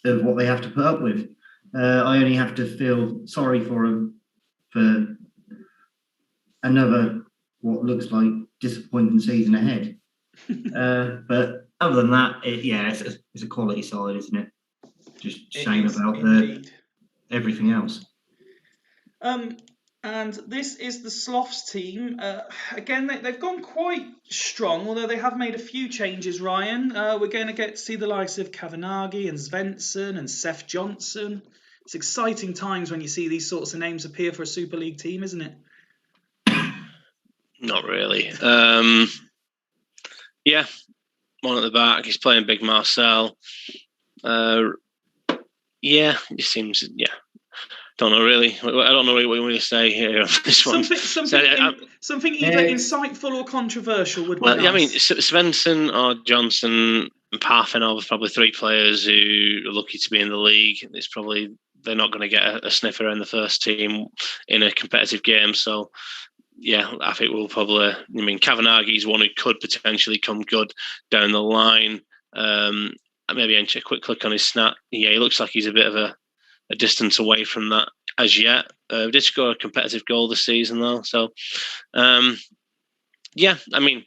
of what they have to put up with. I only have to feel sorry for them for another, what looks like, disappointing season ahead. But other than that, it's a quality side, isn't it? Just shame about everything else. And this is the Sloths team. Again, they've gone quite strong, although they have made a few changes, Ryan. We're going to get to see the likes of Kavanaghi and Svensson and Seth Johnson. It's exciting times when you see these sorts of names appear for a Super League team, isn't it? Not really. Yeah, one at the back. He's playing Big Marcel. It seems, Don't know really. I don't know what we want to say here on this one. Something either insightful or controversial would be nice. I mean, Svensson or Johnson and Parfenov are probably 3 players who are lucky to be in the league. They're not going to get a sniffer in the first team in a competitive game. So, I think we'll probably. I mean, Kavanaghi's one who could potentially come good down the line. Maybe a quick click on his snap. Yeah, he looks like he's a bit of a distance away from that as yet. Did score a competitive goal this season though. So, I mean,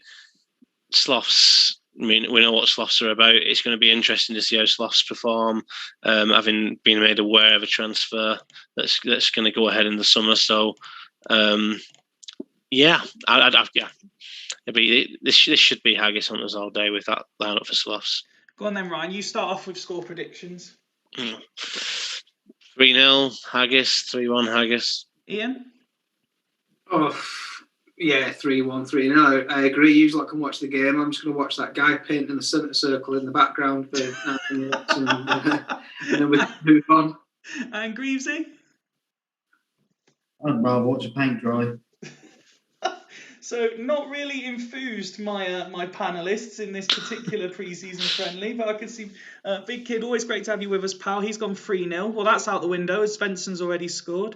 Sloths. I mean, we know what Sloths are about. It's going to be interesting to see how Sloths perform, having been made aware of a transfer that's going to go ahead in the summer. So, this should be Haggis Hunters all day with that lineup for Sloths. Go on then, Ryan. You start off with score predictions. 3-0 Haggis, 3-1 Haggis. Ian? 3-1, 3-0. I agree. You lot can watch the game. I'm just going to watch that guy painting the centre circle in the background for 9 minutes and then we move on. And Greavesy? I'd rather watch a paint dry. So not really enthused my panellists in this particular pre-season friendly, but I can see Big Kid, always great to have you with us, pal. He's gone 3-0. Well, that's out the window as Svensson's already scored.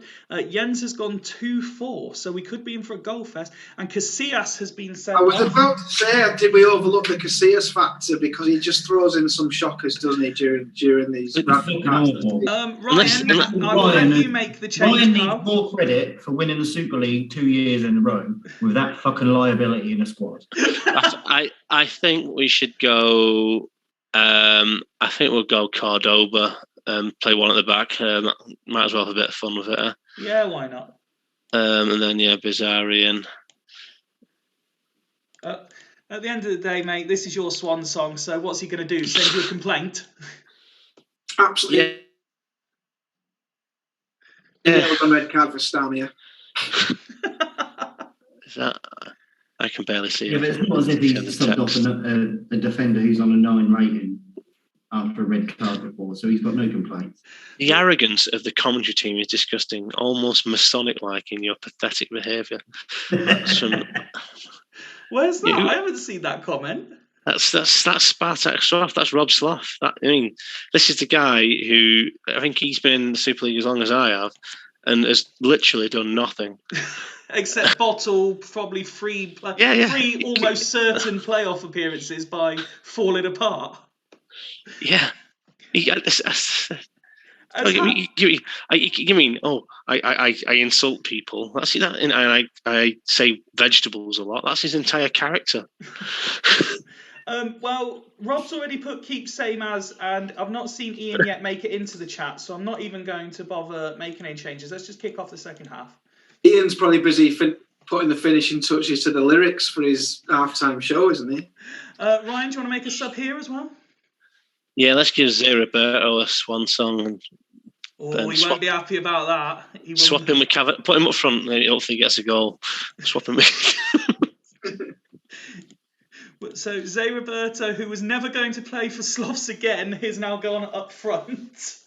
Jens has gone 2-4, so we could be in for a goal fest. And Casillas has been sent I was off. about to say, did we overlook the Casillas factor, because he just throws in some shockers, doesn't he, during these random matches? Ryan, I will let you make the change. Ryan needs more credit for winning the Super League 2 years in a row with that fucking liability in the squad. I think we should go. I think we'll go Cordoba. Play one at the back. Might as well have a bit of fun with it. Yeah, why not? And then Bizarrian. At the end of the day, mate, this is your swan song. So what's he going to do? Send you a complaint? Absolutely. Yeah. Red card for Stamia. Is that? I can barely see Yeah, him. but it's not as if he's subbed off a defender who's on a 9 rating after a red card before, so he's got no complaints. The arrogance of the commentary team is disgusting, almost Masonic-like in your pathetic behaviour. That's from. Where's that? I haven't seen that comment. That's Spartak Sloth. That's Rob Sloth. This is the guy who I think he's been in the Super League as long as I have, and has literally done nothing except bottle probably three almost certain playoff appearances by falling apart. Yeah. I insult people. That's that, and I say vegetables a lot. That's his entire character. Well, Rob's already put keep same as, and I've not seen Ian yet make it into the chat, so I'm not even going to bother making any changes. Let's just kick off the second half. Ian's probably busy putting the finishing touches to the lyrics for his halftime show, isn't he? Ryan, do you want to make a sub here as well? Yeah, let's give Zé Roberto a swan song. He won't be happy about that. Swap him with Cavett. Put him up front. Hopefully he gets a goal. Swap him with... So Zé Roberto, who was never going to play for Sloths again, is now gone up front.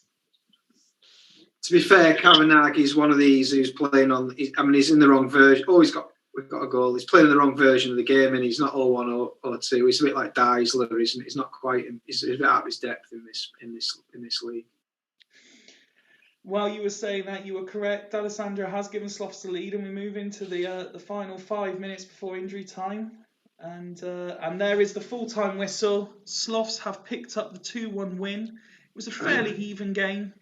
To be fair, Kavanagh is one of these who's playing on... he's in the wrong version. Oh, we've got a goal. He's playing the wrong version of the game, and he's not 0-1 or 2. He's a bit like Deisler, isn't it? He's not quite... He's a bit out of his depth in this league. While you were saying that, you were correct. D'Alessandro has given Sloths the lead, and we move into the final 5 minutes before injury time. And there is the full-time whistle. Sloths have picked up the 2-1 win. It was a fairly even game,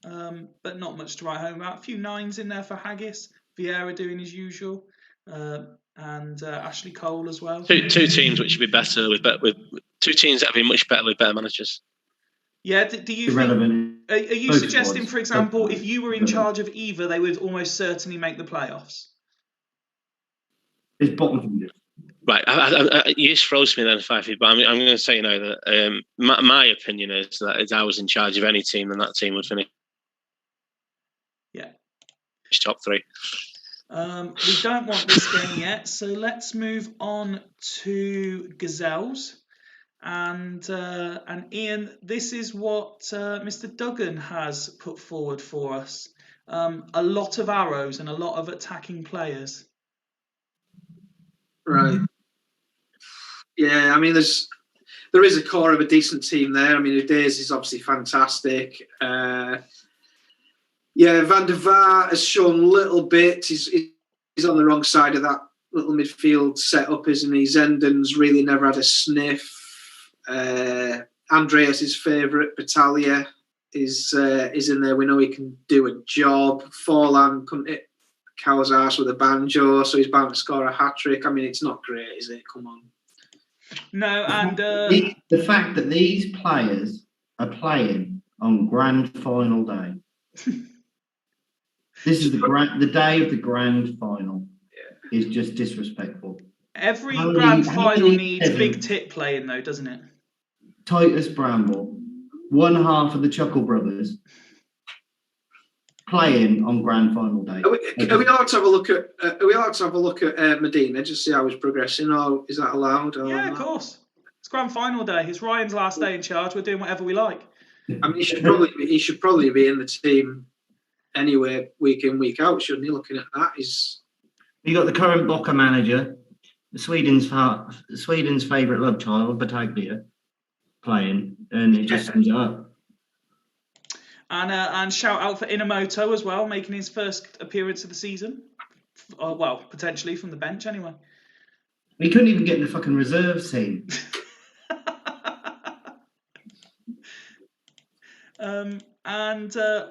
but not much to write home about. A few nines in there for Haggis. Vieira doing his usual. And Ashley Cole as well. Two teams which would be better with two teams that have been much better with better managers. Yeah, do you think, are you suggesting, for example, if you were in charge of either, they would almost certainly make the playoffs? It's bottom. Right, you just froze me then, Fifey, but I'm going to say now that my opinion is that if I was in charge of any team, then that team would finish top 3. We don't want this game yet, so let's move on to Gazelles. And Ian, this is what Mr. Duggan has put forward for us. A lot of arrows and a lot of attacking players. Right. Yeah, there is a core of a decent team there. Udez is obviously fantastic. Van der Vaart has shown little bit. He's on the wrong side of that little midfield setup, isn't he? Zenden's really never had a sniff. Andreas' favourite, Battaglia, is in there. We know he can do a job. Forlan couldn't hit cow's arse with a banjo, so he's bound to score a hat-trick. It's not great, is it? Come on. No, and... the fact that these players are playing on grand final day. This is the day of the grand final. Yeah. Is just disrespectful. Every grand final needs big tit playing, though, doesn't it? Titus Bramble, one half of the Chuckle Brothers, playing on grand final day. Are we allowed to have a look at Medina, just see how he's progressing, or is that allowed? Yeah, of course. It's grand final day. It's Ryan's last day in charge. We're doing whatever we like. He should probably be in the team anyway, week in, week out, shouldn't he? Looking at that, you got the current Boca manager, Sweden's favourite love child, Battaglia, playing, and it just sums it up. And shout out for Inamoto as well, making his first appearance of the season. Well, potentially from the bench anyway. He couldn't even get in the fucking reserves team.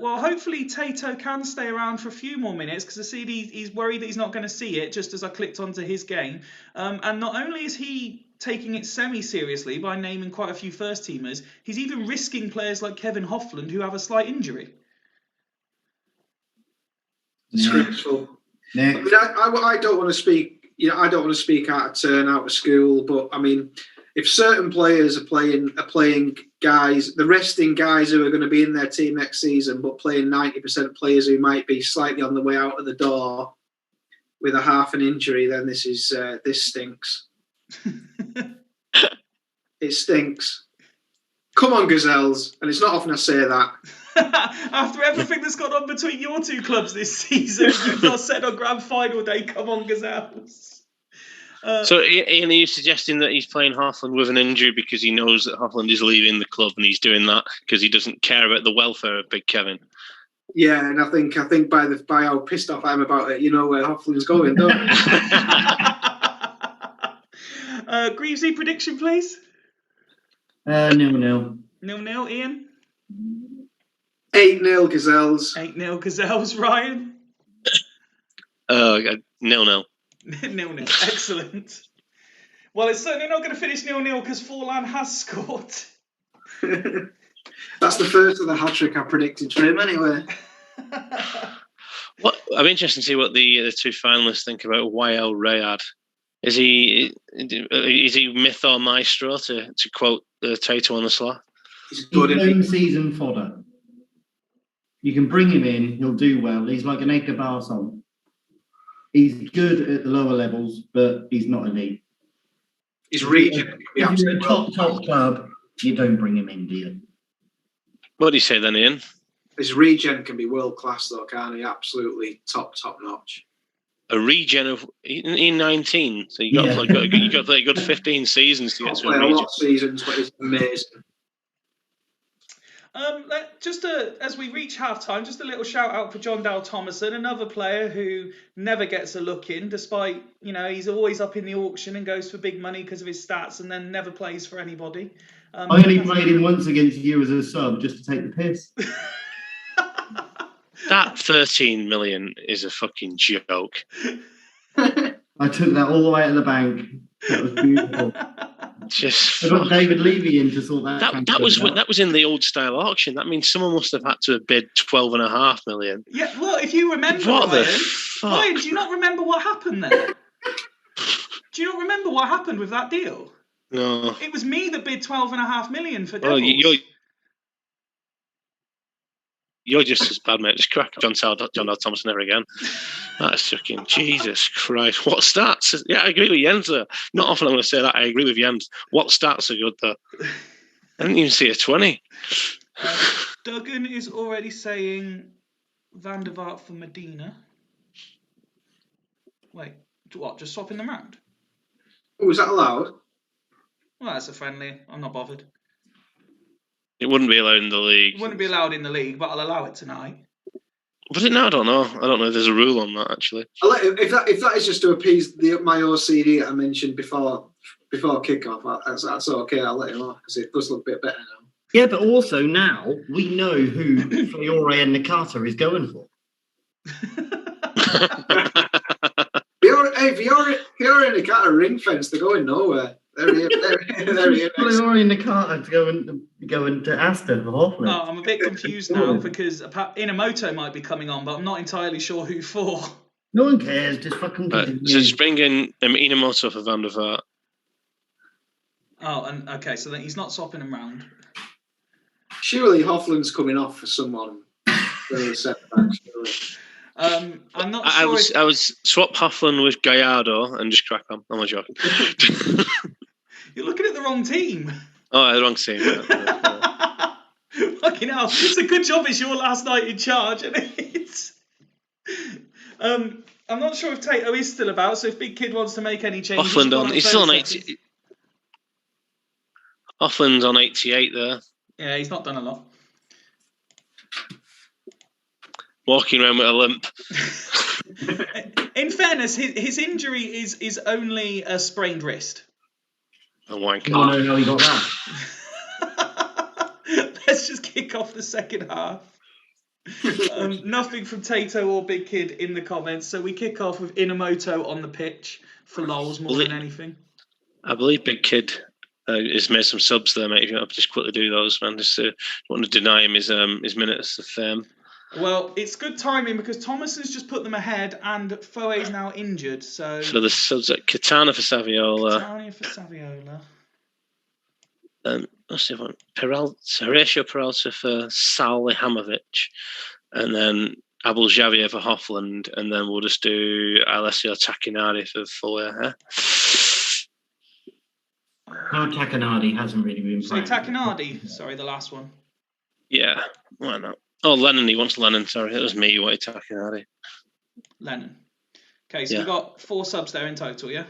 Hopefully Tato can stay around for a few more minutes, because I see he's worried that he's not going to see it just as I clicked onto his game. And not only is he taking it semi-seriously by naming quite a few first-teamers, he's even risking players like Kevin Hoffland who have a slight injury. Disgraceful. I don't want to speak. I don't want to speak out of turn, out of school. But if certain players are playing guys, the resting guys who are going to be in their team next season, but playing 90% players who might be slightly on the way out of the door, with a half an injury, then this stinks. It stinks. Come on, Gazelles. And it's not often I say that. After everything that's gone on between your two clubs this season, you've not said on grand final day, come on, Gazelles. So, Ian, are you suggesting that he's playing Hofland with an injury because he knows that Hofland is leaving the club and he's doing that because he doesn't care about the welfare of Big Kevin? Yeah, and I think by how pissed off I am about it, you know where Hofland's going, don't you? Greavesy, prediction, please. 0-0. 0-0, Ian. 8-0 Gazelles. 8-0 Gazelles, Ryan. 0-0. 0-0. Excellent. Well, it's certainly not going to finish 0-0 because Forlan has scored. That's the first of the hat-trick I predicted for him anyway. I'm interested to see what the two finalists think about YL Rayad. Is he myth or maestro, to quote Tato on the slot? He's good. He's season fodder. You can bring him in, he'll do well. He's like an Edgar Barson. He's good at the lower levels, but he's not elite. His region. If you're a top club, you don't bring him in, do you? What do you say then, Ian? His regen can be world class, though, can't he? Absolutely top notch. A regen of in 19, so you got to play a good 15 seasons to get to a regen. regen. A lot of seasons, but it's amazing. As we reach half-time, just a little shout-out for John Dale Thomason, another player who never gets a look in, despite, he's always up in the auction and goes for big money because of his stats and then never plays for anybody. I only played him once against you as a sub just to take the piss. That 13 million is a fucking joke. I took that all the way to the bank. That was beautiful. I got David Levy in to sort that. That was in the old style auction. That means someone must have had to have bid 12.5 million. Yeah, well, if you remember, Ryan, do you not remember what happened there? Do you not remember what happened with that deal? No. It was me that bid 12.5 million for Devils. You're just as bad, mate. Just crack John Dale Thomason never again. That's fucking Jesus Christ. What stats? Yeah, I agree with Jens there. Not often I'm going to say that. I agree with Jens. What stats are good though? I didn't even see a 20. Duggan is already saying Van der Vaart for Medina. Wait, what? Just swapping them round? Oh, is that allowed? Well, that's a friendly. I'm not bothered. It wouldn't be allowed in the league. It wouldn't be allowed in the league, but I'll allow it tonight. Was it now? I don't know. I don't know if there's a rule on that, actually. If that is just to appease my OCD I mentioned before kickoff, that's okay. I'll let him off because it does look a bit better now. Yeah, but also now we know who Fiore and Nakata is going for. Fiore and Nakata are ring fence. They're going nowhere. They're here. Fiore and Nakata to go into Aston for Hoffman. Oh, I'm a bit confused now because Inamoto might be coming on, but I'm not entirely sure who for. No one cares. Just fucking. So just bring in Inamoto for Van der Vaart. Oh, and okay, so then he's not swapping him round. Surely Hoffland's coming off for someone. I'm not sure. I was swap Hofland with Gallardo and just crack on. I'm not joking. You're looking at the wrong team. Oh, the wrong team. Fucking hell! It's a good job it's your last night in charge, isn't it? I'm not sure if Tato is still about. So if Big Kid wants to make any changes, Hofland on. He's still on 80. Hofland's on 88 there. Yeah, he's not done a lot. Walking around with a limp. In fairness, his injury is only a sprained wrist. Oh my God. Oh, no, he got that. Let's just kick off the second half. Nothing from Tato or Big Kid in the comments, so we kick off with Inamoto on the pitch for lols more than anything. I believe Big Kid has made some subs there, mate. If you want to just quickly do those, man. Just want to deny him his minutes of fame. Well, it's good timing because Thomason's just put them ahead and Foe's now injured. So the subs at Katana for Saviola. What's the other one? Horatio Peralta for Salihamidzic. And then Abel Xavier for Hoffland, and then we'll just do Alessio Tacchinardi for Fuller. Huh? No, Tacchinardi hasn't really been Say playing. Tacchinardi. Sorry, the last one. Yeah, why not? Oh, Lennon. He wants Lennon. Sorry, it was me who wanted Tacchinardi. Lennon. Okay, so we've got 4 subs there in total, yeah?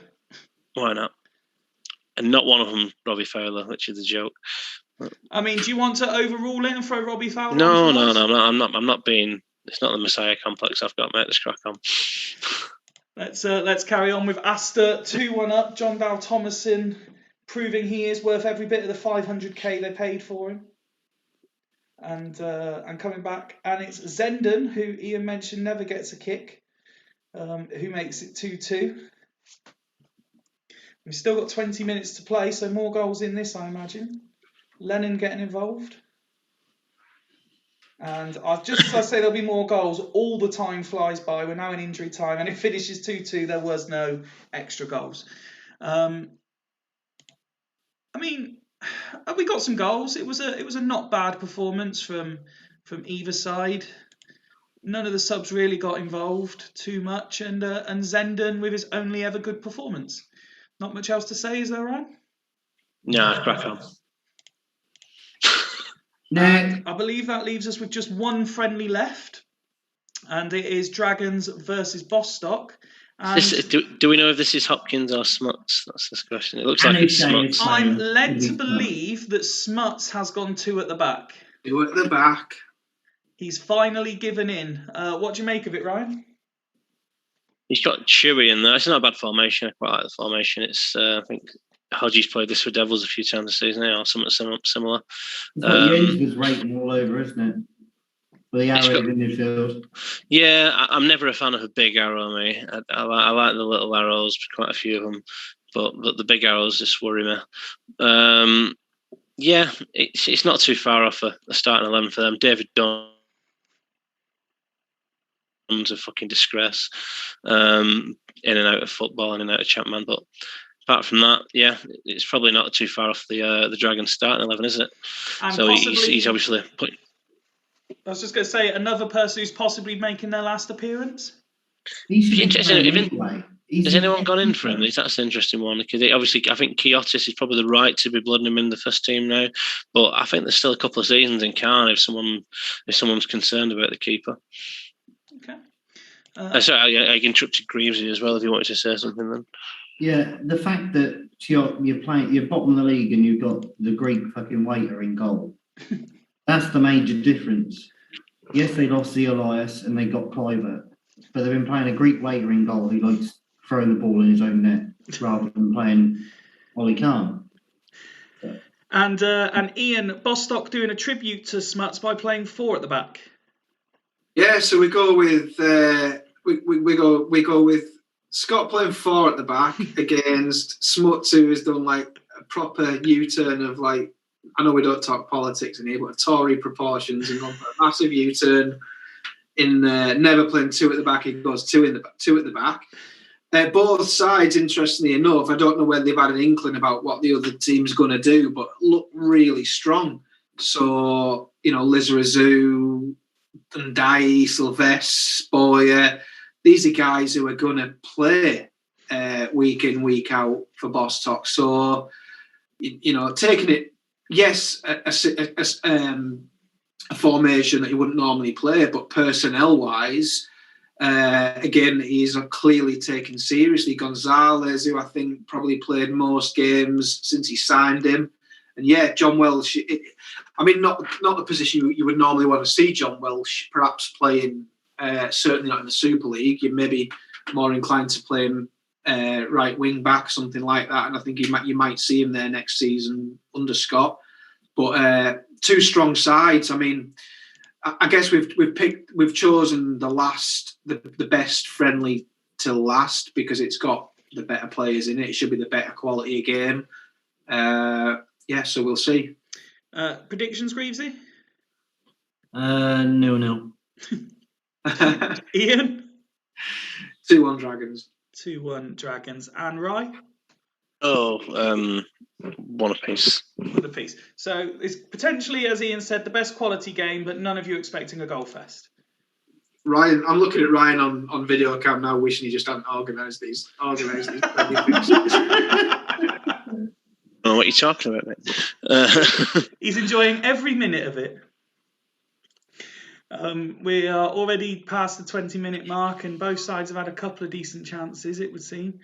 Why not? And not one of them Robbie Fowler, which is a joke. I mean, do you want to overrule it and throw Robbie Fowler? No, on for I'm not. I'm not being. It's not the Messiah complex I've got, mate. Let's crack on. Let's carry on with Astor 2-1 up. John Dow Thomason proving he is worth every bit of the 500k they paid for him. And coming back, and it's Zenden, who Ian mentioned never gets a kick, who makes it 2-2. We've still got 20 minutes to play, so more goals in this, I imagine. Lennon getting involved. And I say there'll be more goals. All the time flies by. We're now in injury time, and it finishes 2-2. There was no extra goals. I mean, we got some goals. It was a not bad performance from either side. None of the subs really got involved too much, and Zenden with his only ever good performance. Not much else to say, is there, Ryan? No, crack on. And I believe that leaves us with just one friendly left, and it is Dragons versus Bostock. And do we know if this is Hopkins or Smuts? That's this question. It looks like it's Smuts. I'm led to believe that Smuts has gone 2 at the back. 2 at the back. He's finally given in. What do you make of it, Ryan? He's got Chewy in there. It's not a bad formation. I quite like the formation. It's I think Hodges played this for Devils a few times this season, or something similar. It's what Jens was rating all over, isn't it? With the arrow in midfield. Yeah, I'm never a fan of a big arrow, mate. I like the little arrows, quite a few of them, but the big arrows just worry me. Yeah, it's not too far off a starting 11 for them. David Dunn's a fucking disgrace, in and out of football, in and out of Champman, but apart from that, yeah, it's probably not too far off the Dragons starting 11, is it? And so he's obviously putting. I was just going to say, another person who's possibly making their last appearance. Has anyone gone in for him? That's an interesting one, because obviously I think Kiotis is probably the right to be blooding him in the first team now, but I think there's still a couple of seasons in Cairn if someone's concerned about the keeper. Okay. Sorry, I interrupted Greavesy as well if you wanted to say something then. Yeah, the fact that you're bottom of the league and you've got the Greek fucking waiter in goal. That's the major difference. Yes, they lost the Elias and they got Cliver, but they've been playing a Greek waiter in goal who likes throwing the ball in his own net rather than playing Ollie Kahn. And Ian, Bostock doing a tribute to Smuts by playing 4 at the back. Yeah, so we go with we go with Scott playing 4 at the back against Smuts, who has done like a proper U-turn of like, I know we don't talk politics in here, but Tory proportions, and gone for a massive U-turn in never playing 2 at the back. He goes 2 at the back. Both sides, interestingly enough, I don't know whether they've had an inkling about what the other team's going to do, but look really strong. So, Lizarazu, Ndai, Sylvester, Boyer, these are guys who are going to play week in, week out for Bostock. So, taking it, yes, a formation that you wouldn't normally play, but personnel-wise, again, he's clearly taken seriously. Gonzalez, who I think probably played most games since he signed him. And yeah, John Welsh, not the position you would normally want to see John Welsh perhaps playing, certainly not in the Super League. You're maybe more inclined to play him right wing back, something like that. And I think you might see him there next season under Scott. But 2 strong sides. I mean, I guess we've chosen the best friendly till last because it's got the better players in it. It should be the better quality of game. So we'll see. Predictions, Greavesy? 0-0. Ian? 2-1 Dragons. 2-1 Dragons. And Rye? 1 apiece. 1 apiece. So it's potentially, as Ian said, the best quality game, but none of you expecting a goal fest. Ryan, I'm looking at Ryan on video cam now, wishing he just hadn't organised these. Oh, what are you talking about, mate? He's enjoying every minute of it. We are already past the 20-minute mark, and both sides have had a couple of decent chances, it would seem.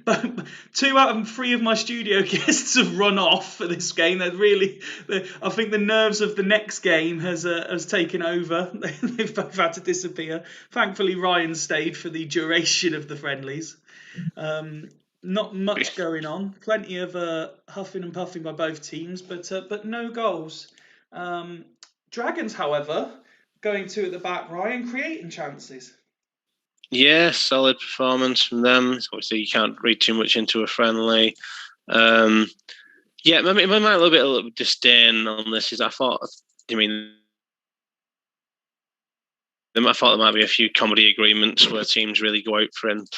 But 2 out of 3 of my studio guests have run off for this game. I think the nerves of the next game has taken over. They've both had to disappear. Thankfully, Ryan stayed for the duration of the friendlies. Not much going on. Plenty of huffing and puffing by both teams, but no goals. Dragons, however, going 2 at the back, Ryan, creating chances. Yeah, solid performance from them. Obviously, you can't read too much into a friendly. Yeah, my little bit of disdain on this is I thought there might be a few comedy agreements where teams really go out for and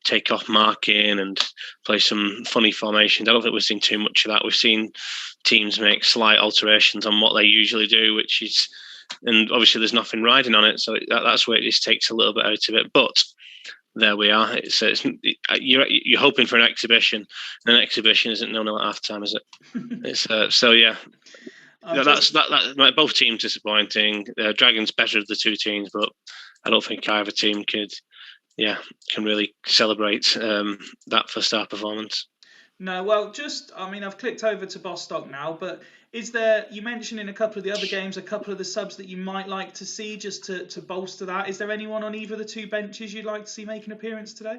take off marking and play some funny formations. I don't think we've seen too much of that. We've seen teams make slight alterations on what they usually do, and obviously there's nothing riding on it, so that's where it just takes a little bit out of it. But there we are. You're hoping for an exhibition, and an exhibition isn't known at half time, is it? It's so yeah. That's both teams disappointing. Dragons better of the 2 teams, but I don't think either team can really celebrate that first half performance. No, well, I've clicked over to Bostock now, but is there, you mentioned in a couple of the other games, a couple of the subs that you might like to see just to bolster that. Is there anyone on either of the 2 benches you'd like to see make an appearance today?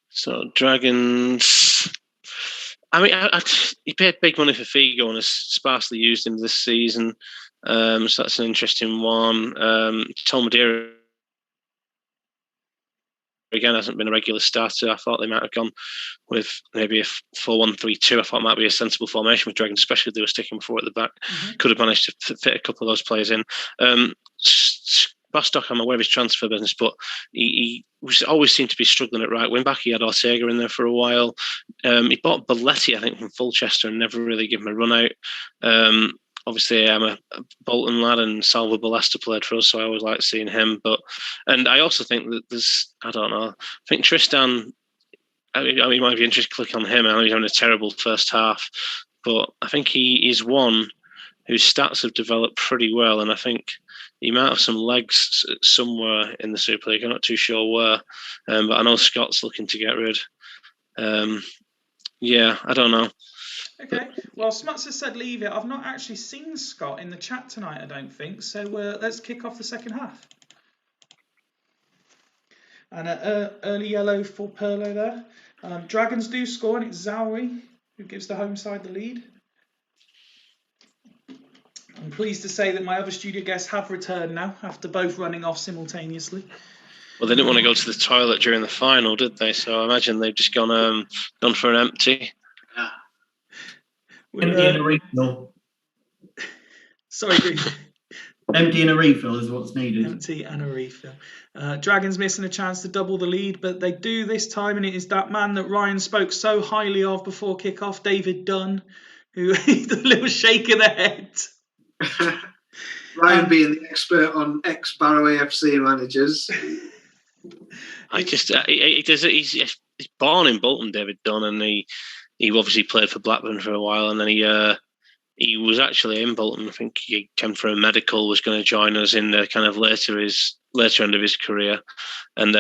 So Dragons, he paid big money for Figo and has sparsely used him this season. So that's an interesting one. Tom Madeira again hasn't been a regular starter. I thought they might have gone with maybe a 4-1-3-2. I thought it might be a sensible formation with Dragons, especially if they were sticking 4 at the back. Mm-hmm. Could have managed to fit a couple of those players in. Bostock, I'm aware of his transfer business, but he always seemed to be struggling at right wing back. He had Ortega in there for a while. He bought Belletti, I think, from Fulchester and never really given him a run out. Obviously, I'm a Bolton lad, and Salva Ballesta played for us, so I always like seeing him. And I also think that I don't know. I think Tristan, it might be interesting to click on him. I know he's having a terrible first half, but I think he is one whose stats have developed pretty well, and I think he might have some legs somewhere in the Super League. I'm not too sure where, but I know Scott's looking to get rid. Yeah, I don't know. Okay, well, Smuts has said leave it. I've not actually seen Scott in the chat tonight, I don't think. So let's kick off the second half. And early yellow for Perlo there. Dragons do score, and it's Zauri who gives the home side the lead. I'm pleased to say that my other studio guests have returned now after both running off simultaneously. Well, they didn't want to go to the toilet during the final, did they? So I imagine they've just gone for an empty. Empty and a refill. Sorry, Empty and a refill is what's needed. Empty and a refill. Dragons missing a chance to double the lead, but they do this time, and it is that man that Ryan spoke so highly of before kick-off, David Dunn, who the little shake of the head. Ryan being the expert on ex-Barrow AFC managers. He's born in Bolton, David Dunn, and he obviously played for Blackburn for a while, and then he was actually in Bolton. I think he came for a medical, was going to join us in the kind of later end of his career, and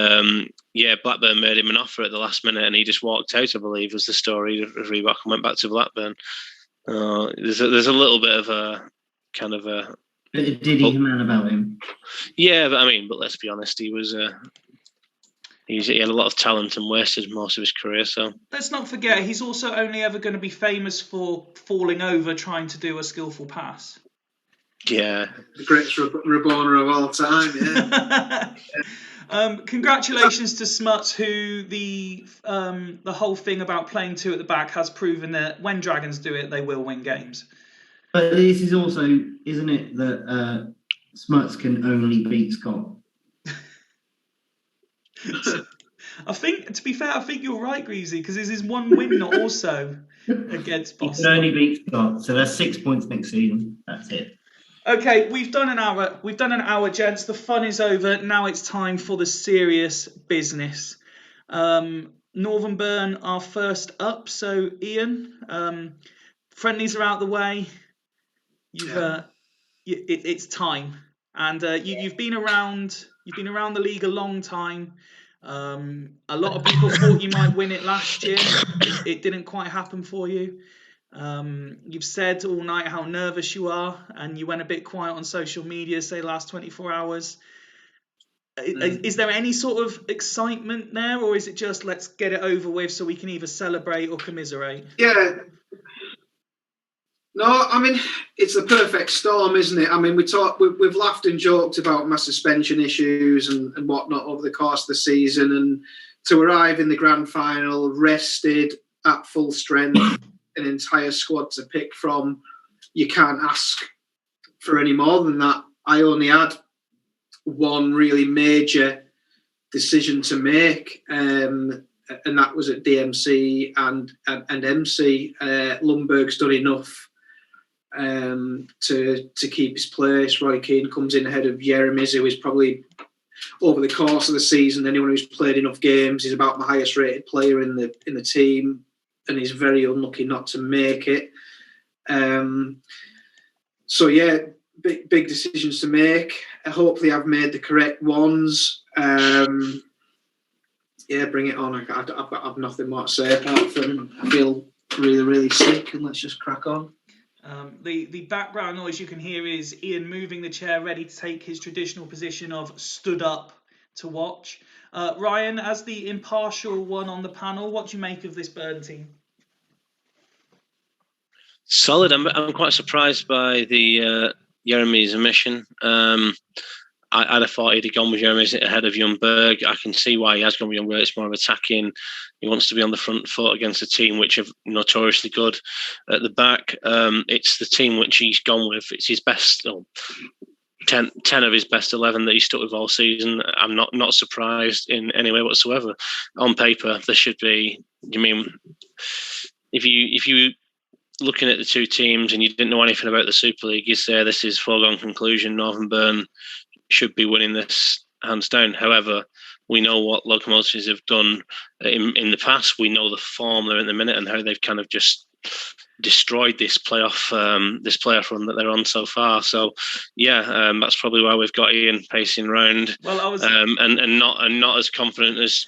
Blackburn made him an offer at the last minute, and he just walked out, I believe, was the story of Reebok, and went back to Blackburn. There's a little bit of a kind of a diddy man about him. Yeah, but let's be honest, he was. He had a lot of talent and wasted most of his career. So let's not forget, he's also only ever going to be famous for falling over trying to do a skillful pass. Yeah, the greatest Rabona of all time. Yeah. Congratulations to Smuts, who the whole thing about playing 2 at the back has proven that when Dragons do it, they will win games. But this is also, isn't it, that Smuts can only beat Scott? I think, to be fair, I think you're right, Greasy, because this is one win also against He Boston. can only beat Scott, so that's 6 points next season. That's it. Okay, we've done an hour. We've done an hour, gents. The fun is over. Now it's time for the serious business. Northern Burn are first up. So, Ian, friendlies are out the way. It's time, and you've been around. You've been around the league a long time. A lot of people thought you might win it last year. It didn't quite happen for you. You've said all night how nervous you are, and you went a bit quiet on social media, say, the last 24 hours. Is there any sort of excitement there, or is it just let's get it over with so we can either celebrate or commiserate? Yeah. No, I mean, it's the perfect storm, isn't it? I mean, we've laughed and joked about my suspension issues and whatnot over the course of the season, and to arrive in the grand final rested at full strength, an entire squad to pick from, you can't ask for any more than that. I only had one really major decision to make, and that was at DMC and MC. Lundberg's done enough to keep his place. Roy Keane comes in ahead of Jeremy's, who is probably, over the course of the season, anyone who's played enough games, he's about the highest rated player in the team, and he's very unlucky not to make it. So yeah, big decisions to make. Hopefully I've made the correct ones. Yeah, bring it on. I've nothing more to say apart from I feel really, really sick, and let's just crack on. The background noise you can hear is Ian moving the chair, ready to take his traditional position of stood up to watch. Ryan, as the impartial one on the panel, what do you make of this Burn team? Solid. I'm quite surprised by the Jeremy's omission. I'd have thought he'd have gone with Jeremy's ahead of Ljungberg. I can see why he has gone with Ljungberg. It's more of attacking. He wants to be on the front foot against a team which are notoriously good at the back. It's the team which he's gone with. It's his best, 10 of his best 11 that he's stuck with all season. I'm not surprised in any way whatsoever. On paper, there should be. You mean if you looking at the two teams and you didn't know anything about the Super League, you say this is foregone conclusion. Northern Burn should be winning this hands down. However, we know what Locomotives have done in the past. We know the form they're in the minute and how they've kind of just destroyed this playoff run that they're on so far. So yeah, that's probably why we've got Ian pacing around. Well, I was and not as confident as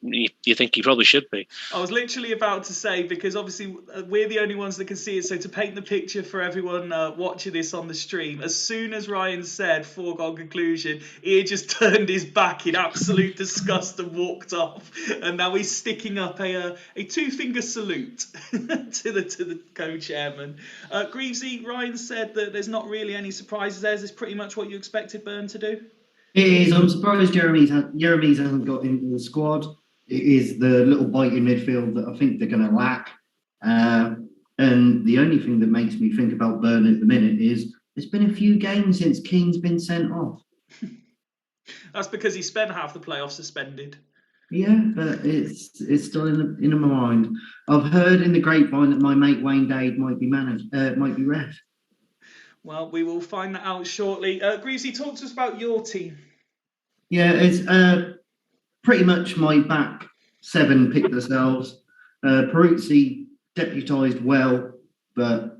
you think he probably should be. I was literally about to say, because obviously we're the only ones that can see it, so to paint the picture for everyone watching this on the stream, as soon as Ryan said foregone conclusion, he just turned his back in absolute disgust and walked off, and now he's sticking up a two-finger salute to the co-chairman. Greavesy, Ryan said that there's not really any surprises there. Is this pretty much what you expected Burn to do? It is. I'm surprised Jeremy's hasn't got into the squad. It is the little bite in midfield that I think they're going to lack. And the only thing that makes me think about Burn at the minute is there's been a few games since Keane's been sent off. That's because he spent half the playoffs suspended. Yeah, but it's still in my mind. I've heard in the grapevine that my mate Wayne Dade might be ref. Well, we will find that out shortly. Greasy, talk to us about your team. Yeah, it's pretty much my back seven picked themselves. Peruzzi deputised well, but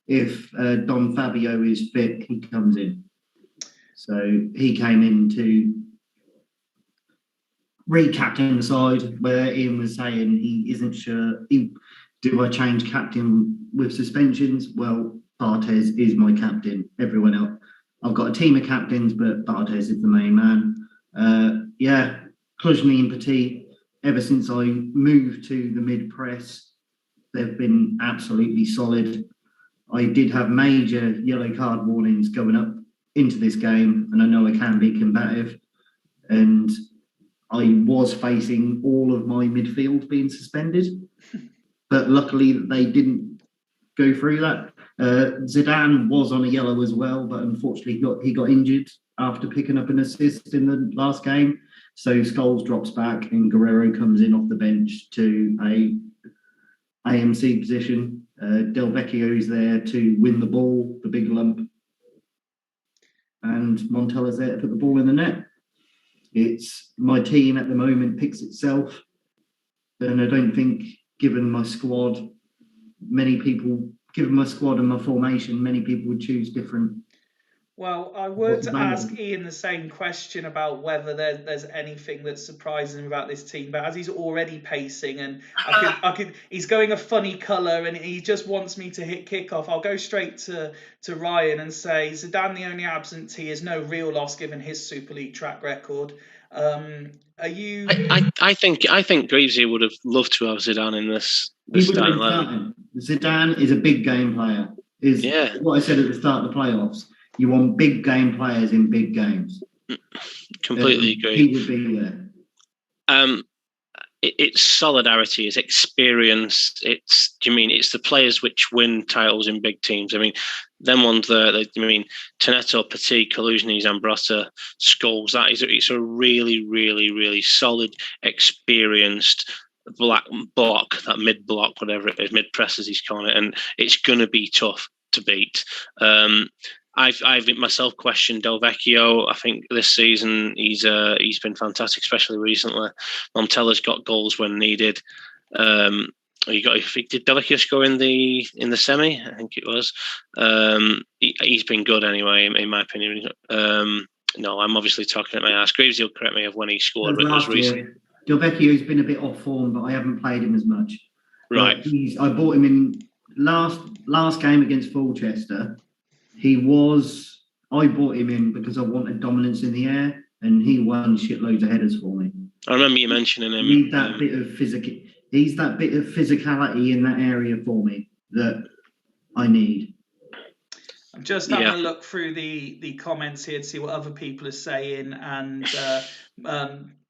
if Don Fabio is fit, he comes in. So he came in to re-captain the side, where Ian was saying he isn't sure. Do I change captain with suspensions? Well, Barthez is my captain. Everyone else, I've got a team of captains, but Barthez is the main man. Kluzhny and Petit, ever since I moved to the mid-press, they've been absolutely solid. I did have major yellow card warnings going up into this game, and I know I can be combative. And I was facing all of my midfield being suspended, but luckily they didn't go through that. Zidane was on a yellow as well, but unfortunately he got injured after picking up an assist in the last game. So Scholes drops back and Guerrero comes in off the bench to a AMC position. Del Vecchio is there to win the ball, the big lump, and Montella's there to put the ball in the net. It's my team at the moment picks itself, and I don't think, given my squad and my formation, many people would choose different. Well, I would ask Ian the same question about whether there's anything that's surprising about this team, but as he's already pacing and he's going a funny colour and he just wants me to hit kickoff, I'll go straight to Ryan and say Zidane the only absentee is no real loss given his Super League track record. Are you? I think Greavesy would have loved to have Zidane in this starting lineup. Zidane is a big game player. What I said at the start of the playoffs. You want big game players in big games. Completely agree. He would be there. It's solidarity, it's experience. It's the players which win titles in big teams. I mean, them ones there. Tonetto, Petit, Kaluzny, Zambrotta, Scholes. It's a really, really, really solid, experienced block, that mid block, whatever it is, mid press as he's calling it, and it's going to be tough to beat. I've myself questioned Del Vecchio. I think this season he's been fantastic, especially recently. Montella's got goals when needed. Did Del Vecchio score in the semi? I think it was. He's been good anyway, in my opinion. No, I'm obviously talking at my ass. Greaves will correct me of when he scored, but it was recent. Del Vecchio's been a bit off form, but I haven't played him as much. Right. I bought him in last game against Fulchester. I bought him in because I wanted dominance in the air, and he won shitloads of headers for me. I remember you mentioning him. He's that bit of physicality in that area for me that I need. I'm just having a look through the comments here to see what other people are saying, and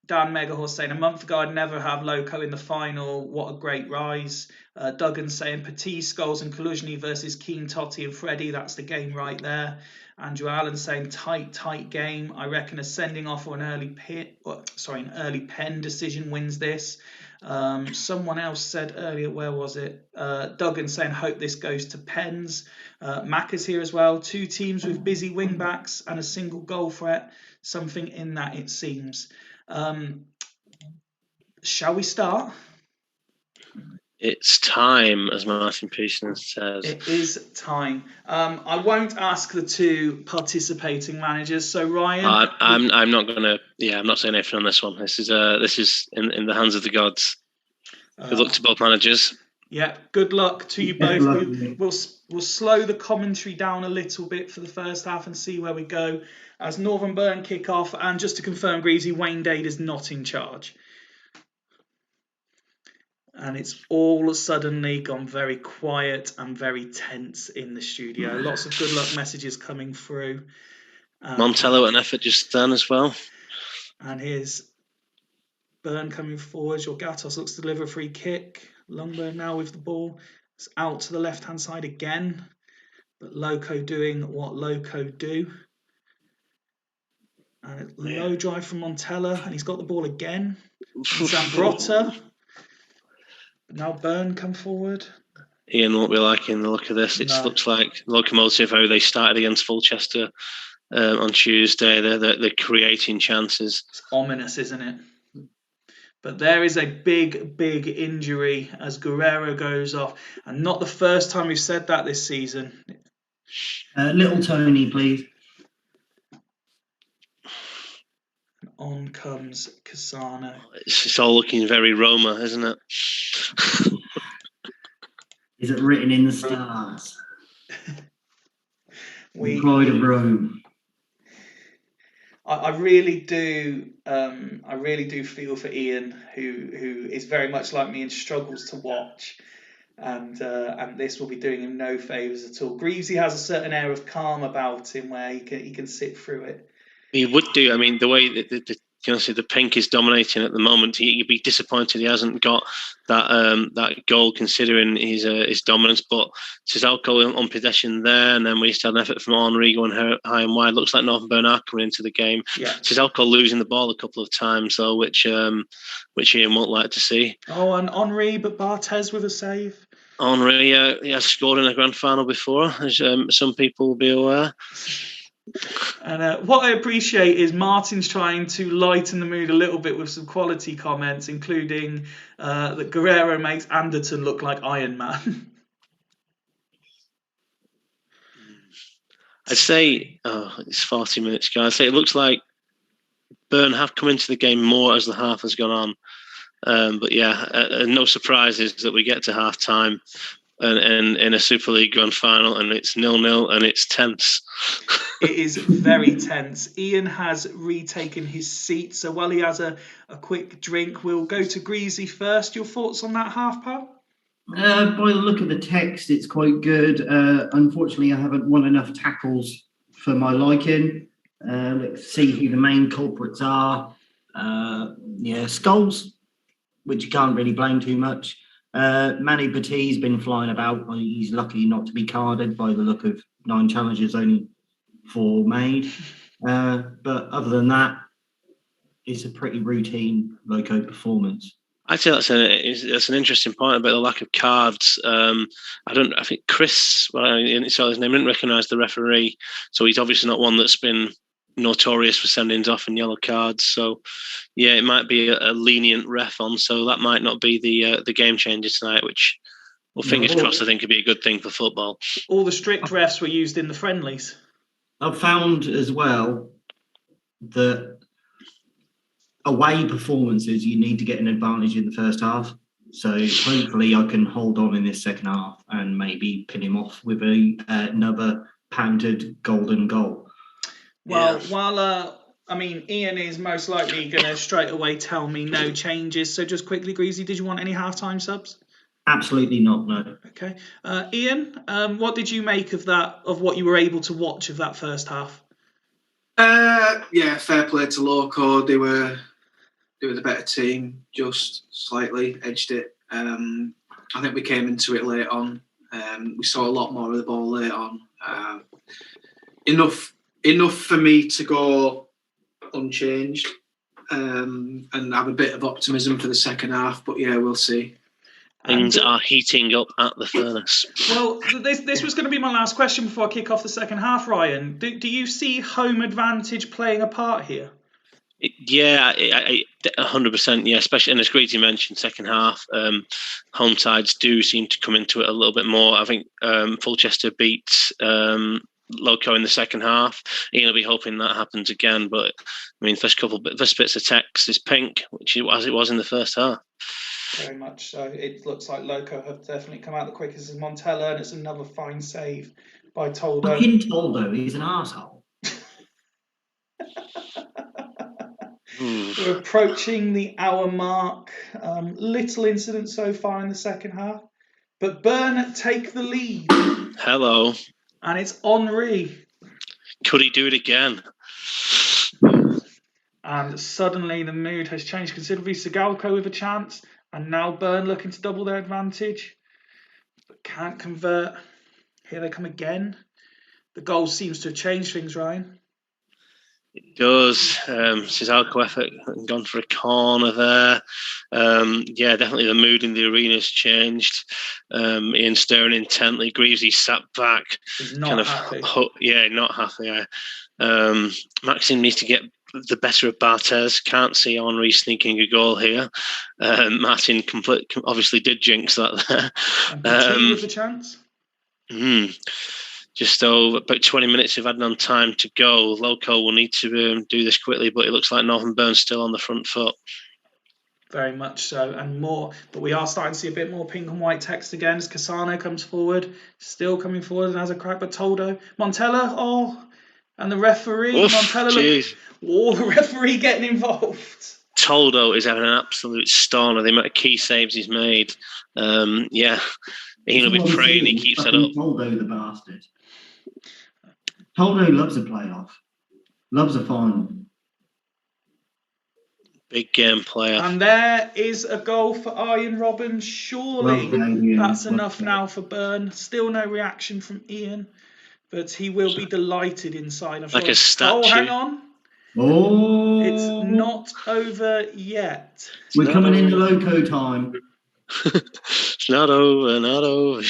Dan Megahorse saying, a month ago I'd never have Loco in the final. What a great rise. Duggan saying, Petit, Scholes and Kaluzny versus Keane, Totti and Freddie. That's the game right there. Andrew Allen saying, tight game. I reckon a sending off or an early pen decision wins this. Someone else said earlier, where was it? Duggan saying, hope this goes to pens. Mac is here as well. Two teams with busy wing backs and a single goal threat. Something in that, it seems. Shall we start? It's time, as Martin Pearson says. It is time. I won't ask the two participating managers. So Ryan, I'm not gonna. Yeah, I'm not saying anything on this one. This is in the hands of the gods. Good luck to both managers. Yeah, good luck to you both. We'll slow the commentary down a little bit for the first half and see where we go as Northern Burn kick off. And just to confirm, Greasy, Wayne Dade is not in charge. And it's all suddenly gone very quiet and very tense in the studio. Lots of good luck messages coming through. Montello an effort just done as well. And here's Burn coming forward. Jorgatos looks to deliver a free kick. Longburn now with the ball. It's out to the left-hand side again. But Loco doing what Loco do. And low drive from Montella. And he's got the ball again. Zambrotta. Now Burn come forward. Ian won't be liking the look of this. It just looks like Locomotive, how they started against Fulchester on Tuesday. They're creating chances. It's ominous, isn't it? But there is a big, big injury as Guerrero goes off. And not the first time we've said that this season. Little Tony, please. On comes Cassano. It's all looking very Roma, isn't it? Is it written in the stars? Pride of Rome. I really do. I really do feel for Ian, who is very much like me and struggles to watch, and this will be doing him no favours at all. Greavesy has a certain air of calm about him, where he can sit through it. He would do. I mean, the way can see the pink is dominating at the moment. You'd be disappointed he hasn't got that goal considering his dominance. But Cizalco on possession there, and then we still had an effort from Henri going high and wide. Looks like Northern are coming into the game. Yeah. Cizalco losing the ball a couple of times though, which Ian won't like to see. Oh, and Henri, but Barthez with a save. Henri, he has scored in a grand final before, as some people will be aware. And what I appreciate is Martin's trying to lighten the mood a little bit with some quality comments, including that Guerrero makes Anderton look like Iron Man. I'd say, it's 40 minutes, guys. I'd say it looks like Burn have come into the game more as the half has gone on. But yeah, no surprises that we get to half time and in a Super League grand final and it's 0-0 and it's tense. It is very tense. Ian has retaken his seat, so while he has a quick drink, we'll go to Greasy first. Your thoughts on that half, pal? By the look of the text, it's quite good. Unfortunately, I haven't won enough tackles for my liking. Let's see who the main culprits are. Skulls, which you can't really blame too much. Manny Batty's been flying about. He's lucky not to be carded by the look of 9 challenges, only 4 made. But other than that, it's a pretty routine Loco performance. I'd say that's an interesting point about the lack of cards. I think Chris, I saw his name, didn't recognise the referee, so he's obviously not one that's been notorious for sending off and yellow cards. So yeah, it might be a lenient ref on, so that might not be the game changer tonight, which, well, fingers crossed, I think could be a good thing for football. All the strict refs were used in the friendlies. I've found as well that away performances, you need to get an advantage in the first half. So hopefully I can hold on in this second half and maybe pin him off with another pounded golden goal. Well, while Ian is most likely going to straight away tell me no changes. So just quickly, Greasy, did you want any halftime subs? Absolutely not, no. Okay. Ian, what did you make of that, of what you were able to watch of that first half? Fair play to Loco. They were the better team, just slightly edged it. I think we came into it late on. We saw a lot more of the ball late on. Enough for me to go unchanged and have a bit of optimism for the second half. But yeah, we'll see. Things are heating up at the furnace. Well, this was going to be my last question before I kick off the second half, Ryan. Do you see home advantage playing a part here? Yeah, 100%. Yeah, especially, and as Greasy mentioned, second half, home sides do seem to come into it a little bit more. I think Fulchester beat Loco in the second half. Ian will be hoping that happens again. But I mean, first bits of text is pink, which as it was in the first half. Very much so. It looks like Loco have definitely come out the quickest as Montella, and it's another fine save by Toldo. Fucking Toldo, he's an arsehole. We're approaching the hour mark. Little incident so far in the second half, but Burn take the lead. Hello. And it's Henri. Could he do it again? And suddenly the mood has changed considerably. Cizalco with a chance, and now Burn looking to double their advantage, but can't convert. Here they come again. The goal seems to have changed things, Ryan. It does. Cizalco effort gone for a corner there. Definitely the mood in the arena's changed. Ian staring intently. Greavesy sat back. He's not happy. Not happy. Maxim needs to get the better of Barthez. Can't see Henri sneaking a goal here. Martin obviously did jinx that there. And Petit with the chance. Just about 20 minutes of added on time to go. Loco will need to do this quickly, but it looks like Northern Burn's still on the front foot. Very much so, and more. But we are starting to see a bit more pink and white text again as Cassano comes forward, still coming forward and has a crack. But Toldo, Montella, and the referee. Oof, Montella, the referee getting involved. Toldo is having an absolute storm of the amount of key saves he's made. Ian will be praying he keeps that up. Toldo, the bastard. Toldo loves a playoff, loves a final. Big game player. And there is a goal for Ian Robbins. Surely that's enough now for Byrne. Still no reaction from Ian, but he will be delighted inside. I'm sure. Like a statue. Oh, hang on. Oh, It's not over yet. We're coming into loco time. It's not over, not over.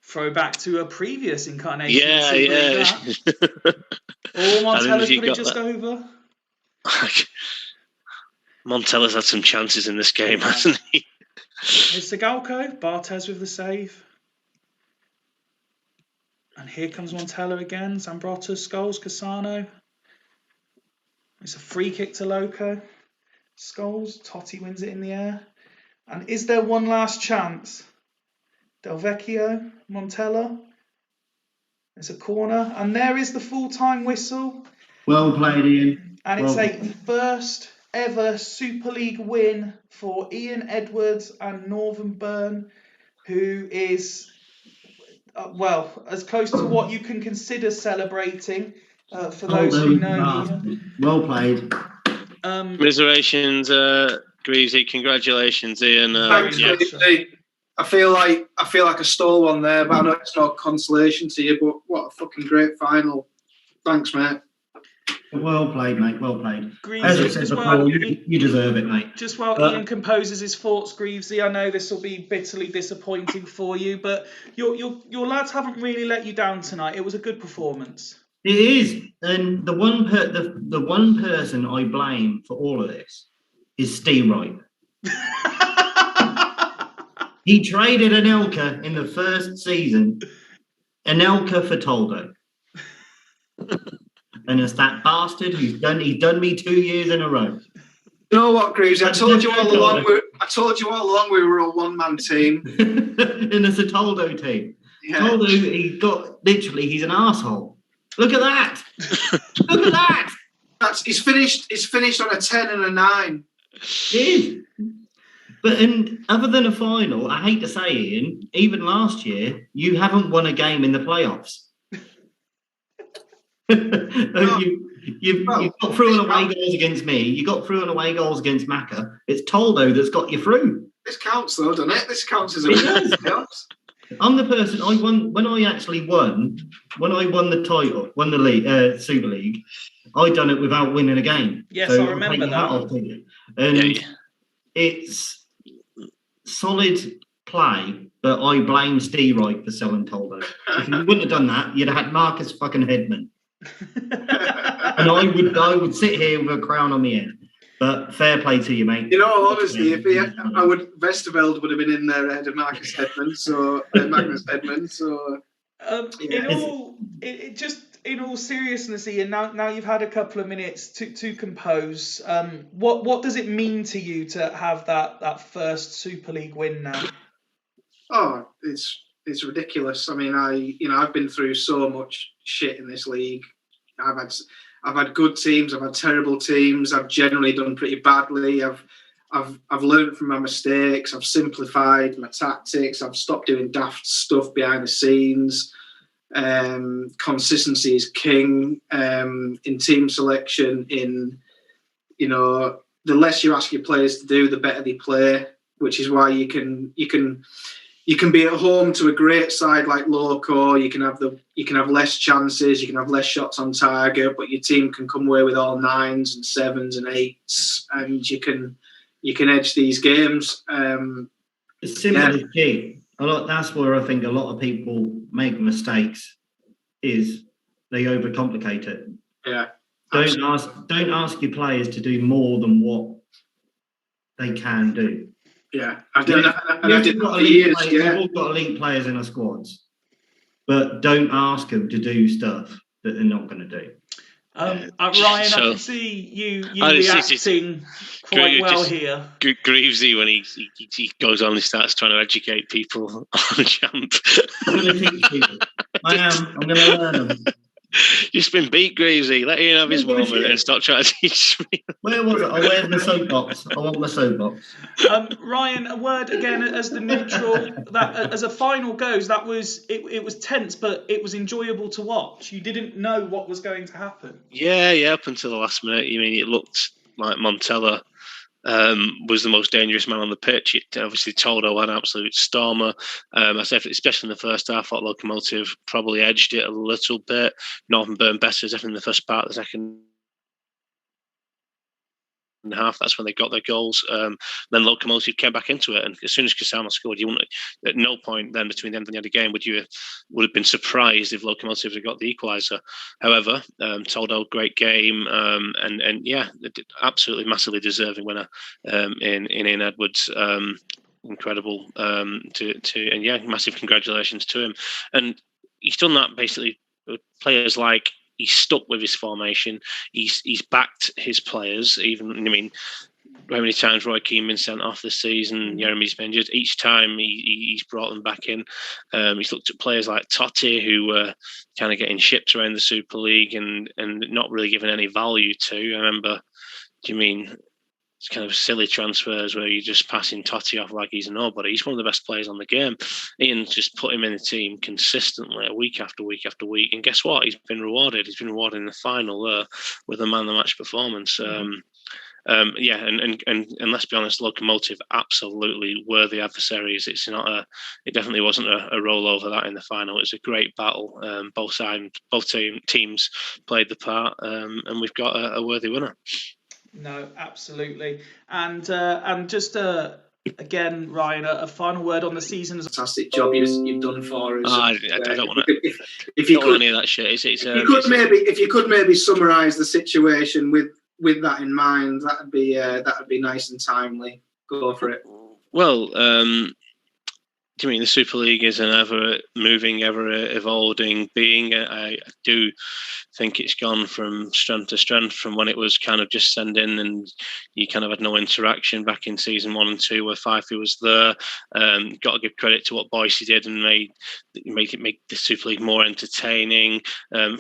Throwback to a previous incarnation. Yeah. Oh, Montella's put it just over. Montella's had some chances in this game, hasn't he? It's Sigalko. Barthez with the save. And here comes Montella again. Zambrotta, Scholes, Cassano. It's a free kick to Loco. Scholes, Totti wins it in the air. And is there one last chance? Del Vecchio, Montella. It's a corner. And there is the full-time whistle. Well played, Ian. And it's a first ever Super League win for Ian Edwards and Northern Byrne, who is... as close to what you can consider celebrating for those who know Ian. Well played. Commiserations, Greasy. Congratulations, Ian. Thanks, Greasy. I feel like I stole one there, but I know it's no consolation to you. But what a fucking great final! Thanks, mate. Well played, mate. Well played. Greavesy, as I said before, you deserve it, mate. Just while Ian composes his thoughts, Greavesy, I know this will be bitterly disappointing for you, but your lads haven't really let you down tonight. It was a good performance. It is, and the one person I blame for all of this is Steve Wright. He traded Anelka in the first season, Anelka for Toldo. And it's that bastard who's done me 2 years in a row. You know what, Greaves? I told you all along we were a one-man team. And it's a Toldo team. Yeah. Toldo, he's an arsehole. Look at that. Look at that. He's finished on a 10 and a 9. It is. And other than a final, I hate to say, Ian, even last year, you haven't won a game in the playoffs. You've got through and away goals against me. You got through and away goals against Macca. It's Toldo that's got you through. This counts, though, doesn't it? This counts as a win. I'm the person I won when I won the title, won the league, Super League. I done it without winning a game. Yes, so I remember that. And it's solid play, but I blame Steve Wright for selling Toldo. If you wouldn't have done that, you'd have had Marcus fucking Headman. And I would sit here with a crown on my head. But fair play to you, mate. You know, honestly, Westerveld would have been in there ahead of Marcus Hedman, so Magnus Hedman. So in all seriousness, Ian, now you've had a couple of minutes to compose. What does it mean to you to have that first Super League win now? Oh, it's ridiculous. I mean, I've been through so much shit in this league. I've had good teams, I've had terrible teams, I've generally done pretty badly. I've learned from my mistakes, I've simplified my tactics, I've stopped doing daft stuff behind the scenes. Consistency is king in team selection. The less you ask your players to do, the better they play, which is why you can be at home to a great side like Loco. You can have less chances, you can have less shots on target, but your team can come away with all 9s and 7s and 8s, and you can edge these games. It's simple as key. That's where I think a lot of people make mistakes. Is they overcomplicate it. Yeah. Don't ask your players to do more than what they can do. Yeah, I've done that, and I did that for years. We've all got elite players in our squads, but don't ask them to do stuff that they're not going to do. Ryan, I can see you reacting quite well here. Greavesy, when he goes on and starts trying to educate people on Champ. I'm going to teach people. I'm going to learn them. Just been beat, Greavesy. Let Ian have his moment and stop trying to teach me. Where was it? Where's my soapbox? I want my soapbox. Ryan, a word again as the neutral. That as a final goes, that was it was tense, but it was enjoyable to watch. You didn't know what was going to happen. Yeah, up until the last minute. I mean, it looked like Montella was the most dangerous man on the pitch. It obviously Toldo had an absolute stormer. I said, especially in the first half, I thought Locomotive probably edged it a little bit. Northern Burn better, definitely in the first part. The second half, that's when they got their goals. Then Locomotive came back into it, and as soon as Casano scored, you wouldn't, at no point then between the end and the end of the game would have been surprised if Locomotive had got the equaliser. However, Toldo, great game, and yeah, absolutely massively deserving winner in Ian Edwards. Incredible and yeah, massive congratulations to him. And he's done that basically with players like. He's stuck with his formation. He's backed his players. Even, I mean, how many times Roy Keane been sent off this season? Jeremy's been injured. Each time he's brought them back in. He's looked at players like Totti, who were kind of getting shipped around the Super League and not really given any value to. I remember, do you mean it's kind of silly transfers where you're just passing Totti off like he's a nobody? He's one of the best players on the game. Ian's just put him in the team consistently, week after week after week. And guess what? He's been rewarded. He's been rewarded in the final with a man of the match performance. Yeah, and let's be honest, Locomotive absolutely worthy adversaries. It's not it definitely wasn't a rollover that in the final. It was a great battle. Both teams played the part, and we've got a worthy winner. No, absolutely, and just again, Ryan, a final word on the season. Fantastic job you've done for us. I don't want to. If you could, any of that shit. If you could maybe summarise the situation with that in mind, that'd be nice and timely. Go for it. Well, do you mean the Super League is an ever-moving, ever-evolving being? I do think it's gone from strength to strength from when it was kind of just send in and you kind of had no interaction back in season 1 and 2 where Fifey was there. Got to give credit to what Boise did and make the Super League more entertaining.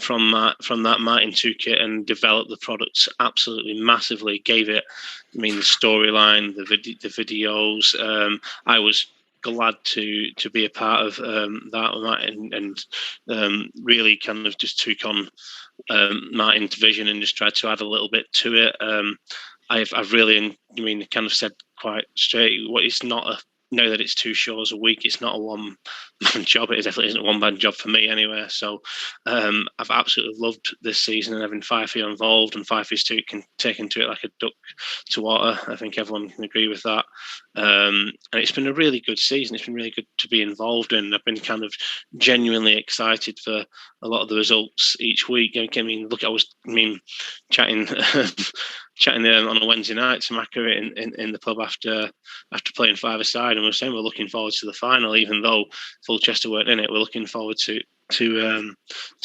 From that, Martin took it and developed the products absolutely massively. Gave it, the storyline, the videos. I was glad to be a part of that and really kind of just took on Martin's vision and just tried to add a little bit to it. I've really, kind of said quite straight, it's not now that it's 2 shows a week, it's not a one-man job. It definitely isn't a one-man job for me anyway. So I've absolutely loved this season and having Fifey involved, and Fifey's taken to it like a duck to water. I think everyone can agree with that. And it's been a really good season. It's been really good to be involved in. I've been kind of genuinely excited for a lot of the results each week. I was chatting on a Wednesday night to Macca in the pub after playing 5-a-side, and we were saying we're looking forward to the final, even though Fulchester weren't in it. We're looking forward to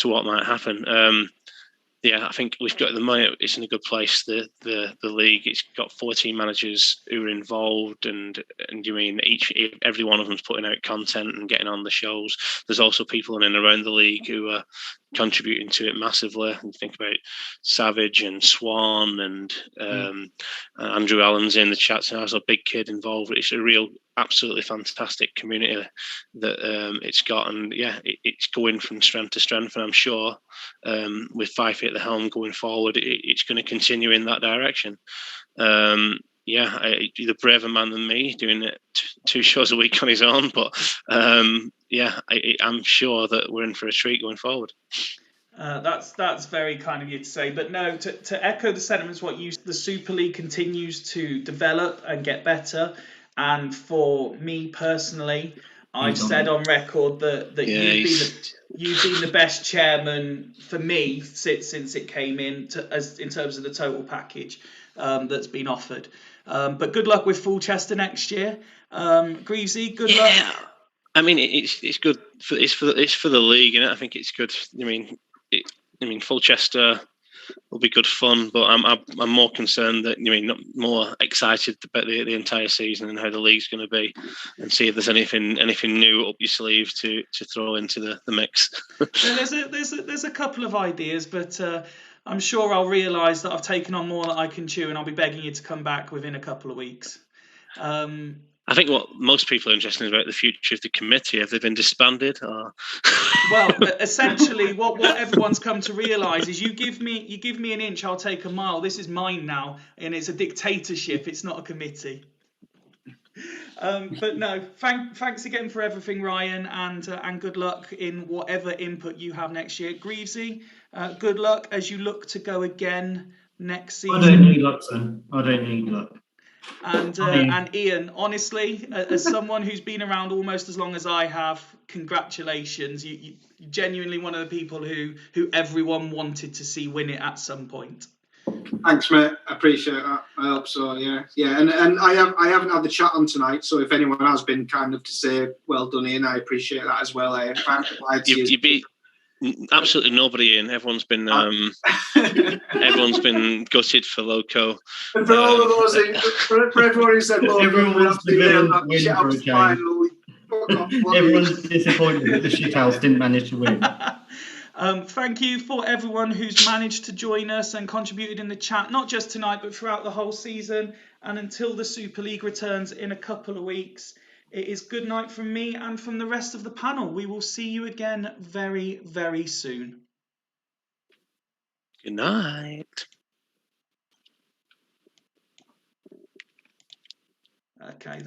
what might happen. Yeah, I think we've got the money. It's in a good place. The league. It's got 14 managers who are involved, and every one of them's putting out content and getting on the shows. There's also people in and around the league who are contributing to it massively. And think about Savage and Swan and Andrew Allen's in the chat. So there's a big kid involved. It's a real, absolutely fantastic community that it's got, and yeah, it's going from strength to strength. And I'm sure with Fifey at the helm going forward, it's going to continue in that direction. You're the braver man than me doing it 2 shows a week on his own, but I'm sure that we're in for a treat going forward. That's very kind of you to say, but no, to echo the sentiments, the Super League continues to develop and get better, and for me personally, I've said on record that you've been the best chairman for me since it came in in terms of the total package that's been offered. But good luck with Fulchester next year. Greavesy, good luck. It's good. It's for the league, and I think it's good. Fulchester good fun. But I'm more concerned that more excited about the entire season and how the league's going to be, and see if there's anything new up your sleeve to throw into the mix. There's a couple of ideas, but I'm sure I'll realise that I've taken on more that I can chew, and I'll be begging you to come back within a couple of weeks. I think what most people are interested in is about the future of the committee. Have they been disbanded? Or... Well, essentially, what everyone's come to realise is you give me an inch, I'll take a mile. This is mine now, and it's a dictatorship. It's not a committee. But no, thanks again for everything, Ryan, and good luck in whatever input you have next year. Greavesy, good luck as you look to go again next season. I don't need luck, son. I don't need luck. And Ian, honestly, as someone who's been around almost as long as I have, congratulations. You're genuinely one of the people who everyone wanted to see win it at some point. Thanks, mate. I appreciate that. I hope so. Yeah. And I haven't had the chat on tonight, so if anyone has been kind of to say well done, Ian, I appreciate that as well. You beat absolutely nobody in. Everyone's been everyone's been gutted for Loco. And for all of those, for everyone who said Loco, everyone's disappointed that the shithouse didn't manage to win. Thank you for everyone who's managed to join us and contributed in the chat, not just tonight, but throughout the whole season. And until the Super League returns in a couple of weeks, it is good night from me and from the rest of the panel. We will see you again very, very soon. Good night. Okay.